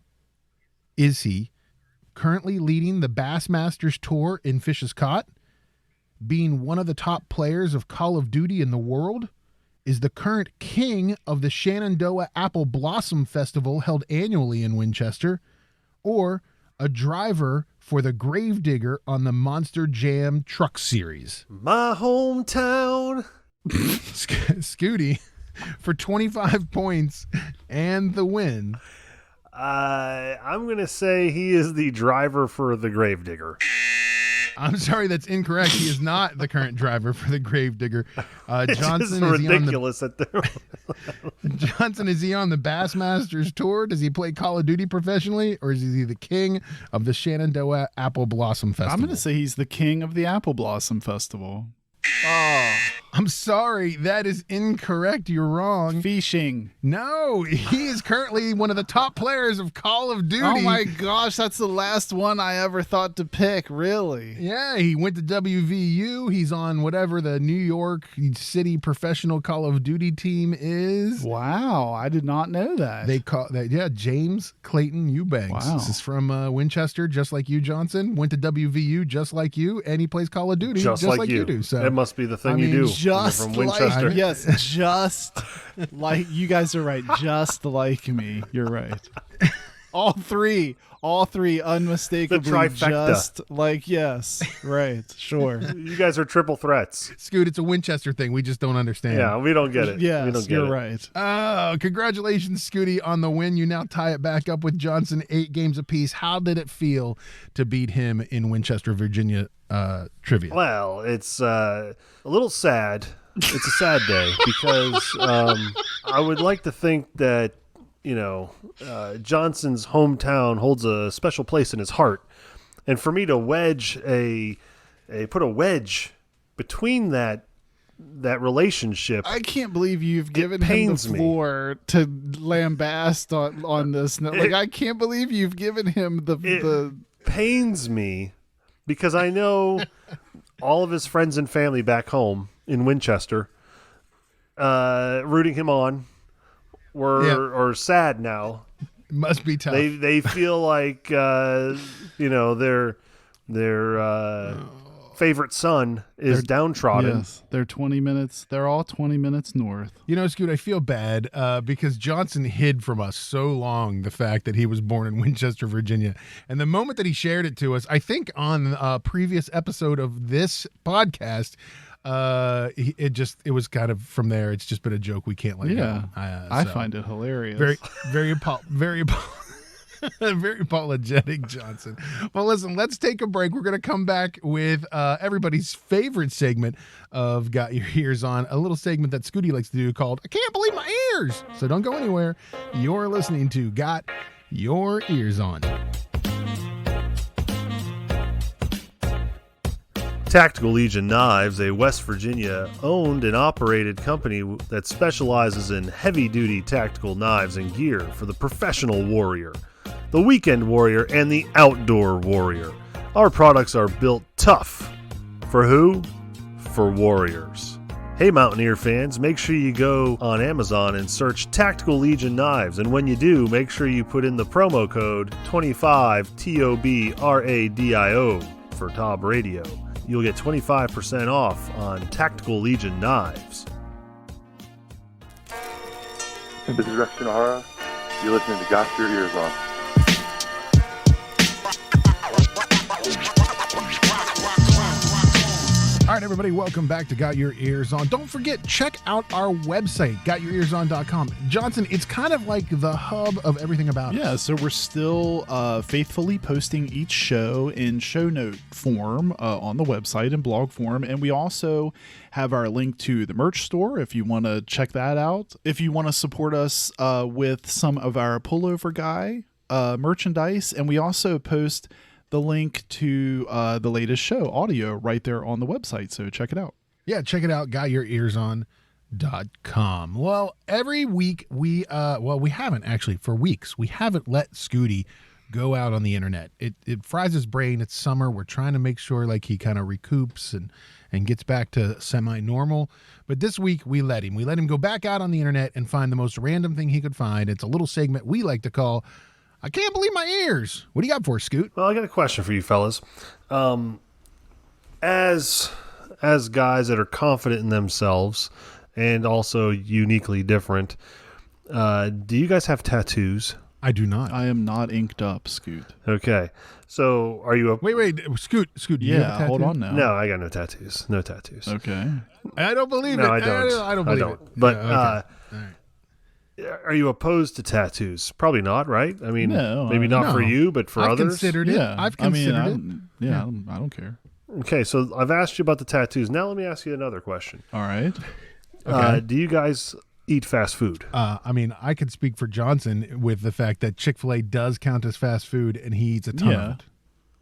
Is he currently leading the Bassmasters Tour in Fish's Caught? Being one of the top players of Call of Duty in the world? Is the current king of the Shenandoah Apple Blossom Festival held annually in Winchester? Or a driver for the Gravedigger on the Monster Jam Truck Series? My hometown. Scooty, for 25 points and the win. I'm going to say he is the driver for the Gravedigger. I'm sorry, that's incorrect. He is not the current driver for the Gravedigger. It's Johnson, just ridiculous that they're... Johnson, is he on the Bassmasters Tour? Does he play Call of Duty professionally? Or is he the king of the Shenandoah Apple Blossom Festival? I'm going to say he's the king of the Apple Blossom Festival. Oh, I'm sorry. That is incorrect. You're wrong. Fishing. No, he is currently one of the top players of Call of Duty. Oh my gosh, that's the last one I ever thought to pick, really. Yeah, he went to WVU. He's on whatever the New York City professional Call of Duty team is. Wow, I did not know that. They call that, yeah, James Clayton Eubanks. Wow. This is from Winchester, just like you, Johnson. Went to WVU, just like you, and he plays Call of Duty, just like you do. So that must be the thing I you mean, do. Just from like, Winchester. yes, just like, you guys are right. Just like me. You're right. All three unmistakably The trifecta. just like, yes, right, sure. You guys are triple threats. Scoot, it's a Winchester thing. We just don't understand. Yeah, we don't get it. we don't Yes, get you're it. right. Oh, congratulations, Scooty, on the win. You now tie it back up with Johnson, 8 games apiece. How did it feel to beat him in Winchester, Virginia trivia? Well, it's a little sad. It's a sad day because I would like to think that, Johnson's hometown holds a special place in his heart. And for me to put a wedge between that relationship. I can't believe you've given him the floor to lambast on this. Like, I can't believe you've given him the pains me because I know all of his friends and family back home in Winchester rooting him on or sad now. Must be tough. They feel like their favorite son is downtrodden. Yes, they're 20 minutes. They're all 20 minutes north. Scoot, I feel bad because Johnson hid from us so long the fact that he was born in Winchester, Virginia. And the moment that he shared it to us, I think on a previous episode of this podcast, it was kind of from there. It's just been a joke we can't let go. I find it hilarious. Very apologetic, Johnson. Well, listen, let's take a break. We're going to come back with everybody's favorite segment of Got Your Eers On, a little segment that Scooty likes to do called I Can't Believe My Eers. So don't go anywhere. You're listening to Got Your Eers On. Tactical Legion Knives, a West Virginia owned and operated company that specializes in heavy-duty tactical knives and gear for the professional warrior, the weekend warrior, and the outdoor warrior. Our products are built tough. For who? For warriors. Hey Mountaineer fans, make sure you go on Amazon and search Tactical Legion Knives, and when you do, make sure you put in the promo code 25TOBRADIO for Tob Radio. You'll get 25% off on Tactical Legion Knives. This is Rex Shinohara. You're listening to Got Your Eers On. right, everybody, welcome back to Got Your Eers On. Don't forget, check out our website, gotyourearson.com. Johnson, it's kind of like the hub of everything about us. Yeah, so we're still faithfully posting each show in show note form on the website and blog form. And we also have our link to the merch store if you want to check that out. If you want to support us with some of our pullover guy merchandise. And we also post the link to the latest show audio right there on the website. So check it out. Yeah, check it out, gotyourearson.com. Well, every week we haven't actually for weeks. We haven't let Scooty go out on the internet. It fries his brain. It's summer. We're trying to make sure like he kind of recoups and gets back to semi-normal. But this week we let him. We let him go back out on the internet and find the most random thing he could find. It's a little segment we like to call I Can't Believe My Eers. What do you got for us, Scoot? Well, I got a question for you fellas. As guys that are confident in themselves and also uniquely different, do you guys have tattoos? I do not. I am not inked up, Scoot. Okay. So are you a... Wait, Scoot, do you have a tattoo? Hold on now. No, I got no tattoos. No tattoos. Okay. I don't believe No, it. I don't. I don't believe it. But Yeah, okay. All right. are you opposed to tattoos? Probably not, right? I mean, No, maybe not no. for you, but for I've others. considered it. Yeah. I've considered it. I don't care. Okay, so I've asked you about the tattoos. Now let me ask you another question. All right. Do you guys eat fast food? I mean, I could speak for Johnson with the fact that Chick-fil-A does count as fast food, and he eats a ton of it.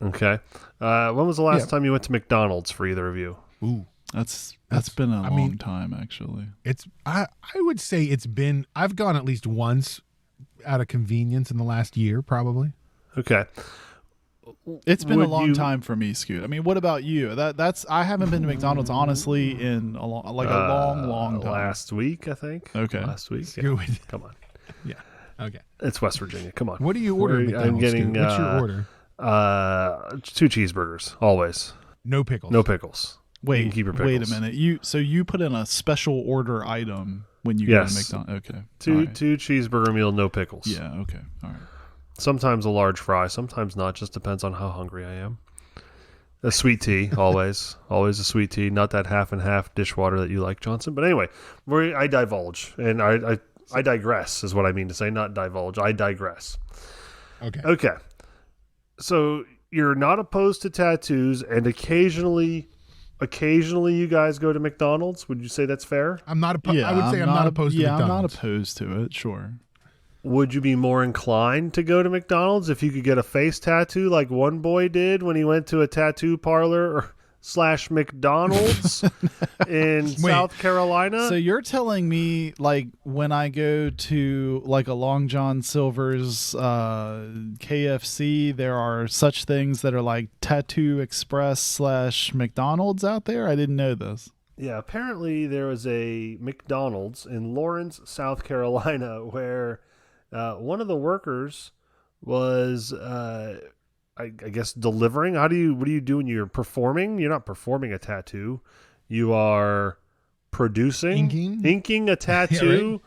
Okay. When was the last time you went to McDonald's for either of you? Ooh, That's been a long time, actually. it's I would say it's been. I've gone at least once out of convenience in the last year, probably. Okay. It's been a Would long you- time for me, Scoot. I mean, what about you? That's I haven't been to McDonald's honestly in a long time. Last week, I think. Okay. Last week. Yeah. Scoot. Come on. Yeah. Okay. It's West Virginia. Come on. What do you order at McDonald's? I'm getting. Scoot? What's your order? 2 cheeseburgers, always. No pickles. No pickles. You can Wait, keep your wait a pickles. minute. You put in a special order item when you Yes. go to McDonald's. Okay. Two All right. two cheeseburger meal, no pickles. Yeah. Okay. All right. Sometimes a large fry, sometimes not. Just depends on how hungry I am. A sweet tea, always. Always a sweet tea. Not that half and half dishwater that you like, Johnson. But anyway, I divulge. And I digress is what I mean to say. Not divulge. I digress. Okay. Okay. So you're not opposed to tattoos, and occasionally you guys go to McDonald's. Would you say that's fair? I'm not opposed. I would say I'm not opposed to Yeah, I'm not McDonald's. opposed to it. Sure. Would you be more inclined to go to McDonald's if you could get a face tattoo like one boy did when he went to a tattoo parlor / McDonald's in South Carolina? So you're telling me, like, when I go to like a Long John Silver's KFC, there are such things that are like Tattoo Express / McDonald's out there? I didn't know this. Yeah, apparently there was a McDonald's in Lawrence, South Carolina, where one of the workers was, I guess, delivering. What do you do when you're performing? You're not performing a tattoo. You are producing, inking a tattoo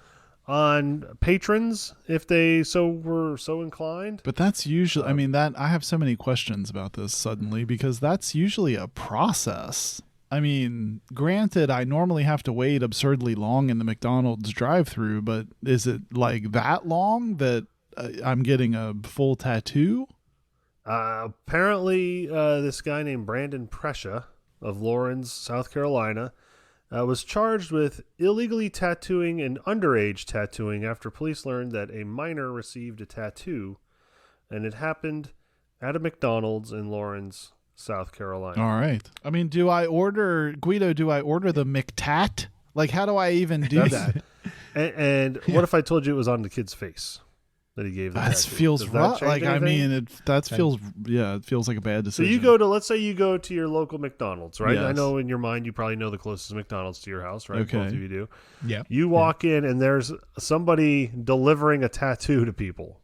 on patrons if they were so inclined. But that's usually, I mean, I have so many questions about this suddenly because that's usually a process. I mean, granted, I normally have to wait absurdly long in the McDonald's drive-thru, but is it like that long that I'm getting a full tattoo? Apparently, this guy named Brandon Prescia of Lawrence, South Carolina, was charged with illegally tattooing and underage tattooing after police learned that a minor received a tattoo, and it happened at a McDonald's in Lawrence, South Carolina. All right. I mean, do I order the McTat? Like, how do I even do that? And what if I told you it was on the kid's face that he gave the That tattoo? feels Does that rough. change Like, I anything? mean, it feels like a bad So decision. let's say you go to your local McDonald's, right? Yes. I know in your mind you probably know the closest McDonald's to your house, right? Okay. Both of you do. Yeah. You walk in and there's somebody delivering a tattoo to people.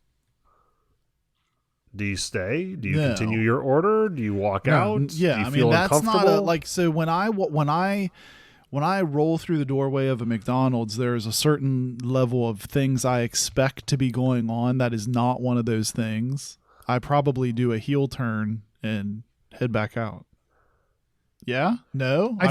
Do you stay? Do you No. continue your order? Do you walk out? Yeah, Do you I feel mean, that's not uncomfortable? like, so when I roll through the doorway of a McDonald's, there's a certain level of things I expect to be going on that is not one of those things. I probably do a heel turn and head back out. Yeah? No? I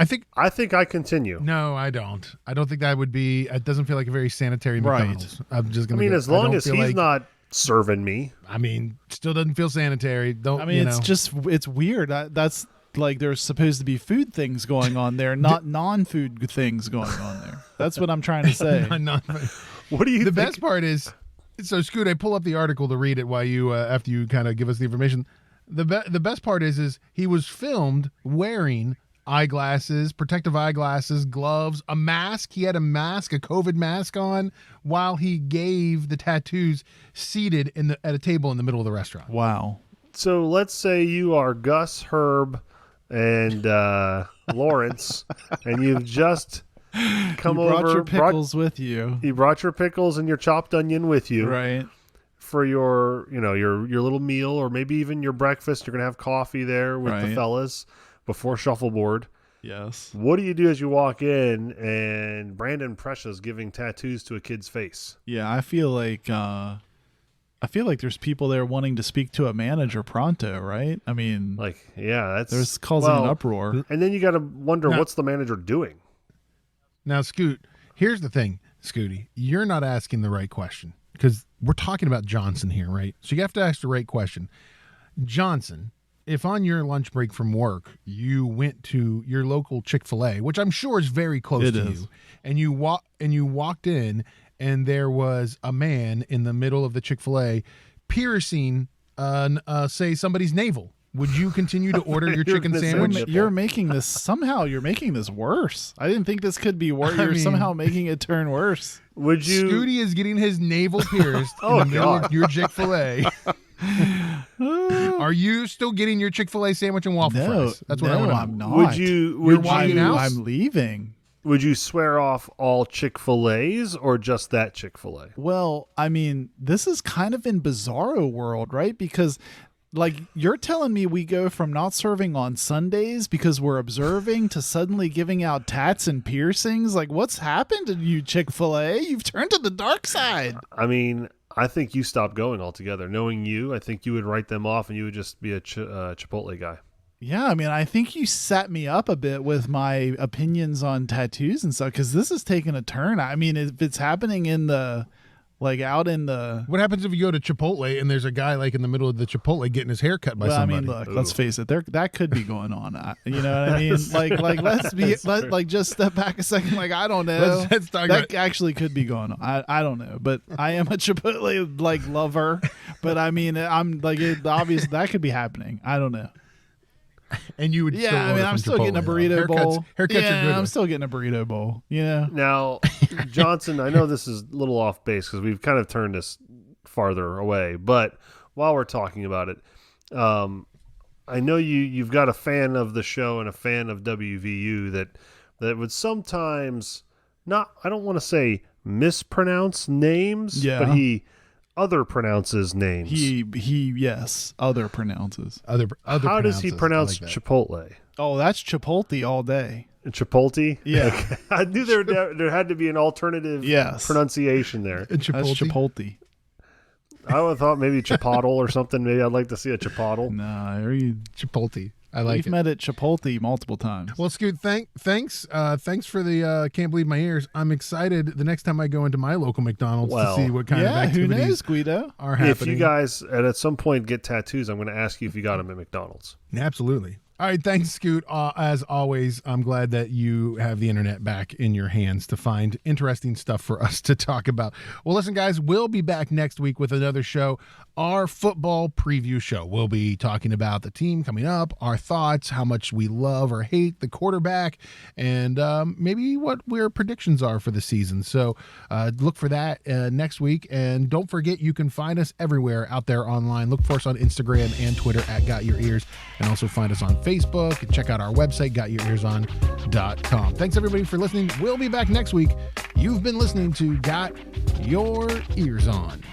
think I continue. no, I don't. I don't think that would be. It doesn't feel like a very sanitary Right. McDonald's. I'm just I gonna. mean, go, as long I don't as feel he's like- not serving me. I mean, still doesn't feel sanitary. Don't. I mean, it's just, it's weird. That's like there's supposed to be food things going on there, not non-food things going on there. That's what I'm trying to say. What do you The think? best part is, so Scoot, I pull up the article to read it while you, after you kind of give us the information. The best part is he was filmed wearing eyeglasses, protective eyeglasses, gloves, a mask. He had a mask, a COVID mask on, while he gave the tattoos seated at a table in the middle of the restaurant. Wow. So let's say you are Gus, Herb, and Lawrence, and you've just come You brought over. your pickles with you. You brought your pickles and your chopped onion with you. Right. For your little meal, or maybe even your breakfast. You're gonna have coffee there with the Right. fellas before shuffleboard. Yes. What do you do as you walk in and Brandon Precia's giving tattoos to a kid's face? Yeah, I feel like there's people there wanting to speak to a manager pronto, right? I mean, Like, yeah, that's there's causing an uproar. And then you got to wonder, Now- what's the manager doing? Now, Scoot, here's the thing, Scooty. You're not asking the right question because we're talking about Johnson here, right? So you have to ask the right question. Johnson, if on your lunch break from work, you went to your local Chick-fil-A, which I'm sure is very close It to is. you, and you walked in and there was a man in the middle of the Chick-fil-A piercing, say, somebody's navel, would you continue to order your You're chicken gonna say sandwich? You're making this worse. I didn't think this could be worse. You're mean- somehow making it turn worse. Would you? Scooty is getting his navel pierced Oh, in the middle God. of your Chick-fil-A. Are you still getting your Chick-fil-A sandwich and waffle No, fries? That's what I no, want to know. I'm not. Would you? Would walking you? out? I'm leaving. Would you swear off all Chick-fil-A's or just that Chick-fil-A? Well, I mean, this is kind of in bizarro world, right? Because like you're telling me we go from not serving on Sundays because we're observing to suddenly giving out tats and piercings. Like what's happened to you, Chick-fil-A? You've turned to the dark side. I mean, I think you stopped going altogether. Knowing you, I think you would write them off and you would just be a Chipotle guy. Yeah, I mean, I think you set me up a bit with my opinions on tattoos and stuff because this is taking a turn. I mean, if it's happening in the, like out in the. What happens if you go to Chipotle and there's a guy like in the middle of the Chipotle getting his hair cut by Well, I somebody? mean, look, let's face it. That could be going on. You know what I mean? Like just step back a second. Like I don't know. Let's talk That about actually could be going on. I don't know, but I am a Chipotle like lover. But I mean, I'm like obvious that could be happening. I don't know. and you would still Yeah, I mean, order I'm from still getting a Chipotle, burrito though. bowl. Haircuts Yeah, are good. I'm still getting a burrito bowl. Yeah. Now, Johnson, I know this is a little off base because we've kind of turned this farther away, but while we're talking about it, I know you've got a fan of the show and a fan of WVU that would sometimes not, I don't want to say mispronounce names, Yeah. but he other pronounces names. He yes, other pronounces. Other How does he pronounces. pronounce I like that. Chipotle? Oh, that's Chipotle all day. Chipotle? Yeah. Okay. I knew there had to be an alternative Yes. pronunciation there. That's Chipotle. I would have thought maybe Chipotle or something. Maybe I'd like to see a Chipotle. Nah, Chipotle. I like we've it. met at Chipotle multiple times. Well, Scoot, thanks for the Can't Believe My Eers. I'm excited the next time I go into my local McDonald's Well, to see what kind of yeah, who activities knows, Guido? are happening. If you guys at some point get tattoos, I'm going to ask you if you got them at McDonald's. Absolutely. All right, thanks, Scoot. As always, I'm glad that you have the internet back in your hands to find interesting stuff for us to talk about. Well, listen, guys, we'll be back next week with another show, our football preview show. We'll be talking about the team coming up, our thoughts, how much we love or hate the quarterback, and maybe what our predictions are for the season. So look for that next week. And don't forget, you can find us everywhere out there online. Look for us on Instagram and Twitter at Got Your Ears, and also find us on Facebook, and check out our website, gotyourearson.com. Thanks everybody for listening. We'll be back next week. You've been listening to Got Your Eers On.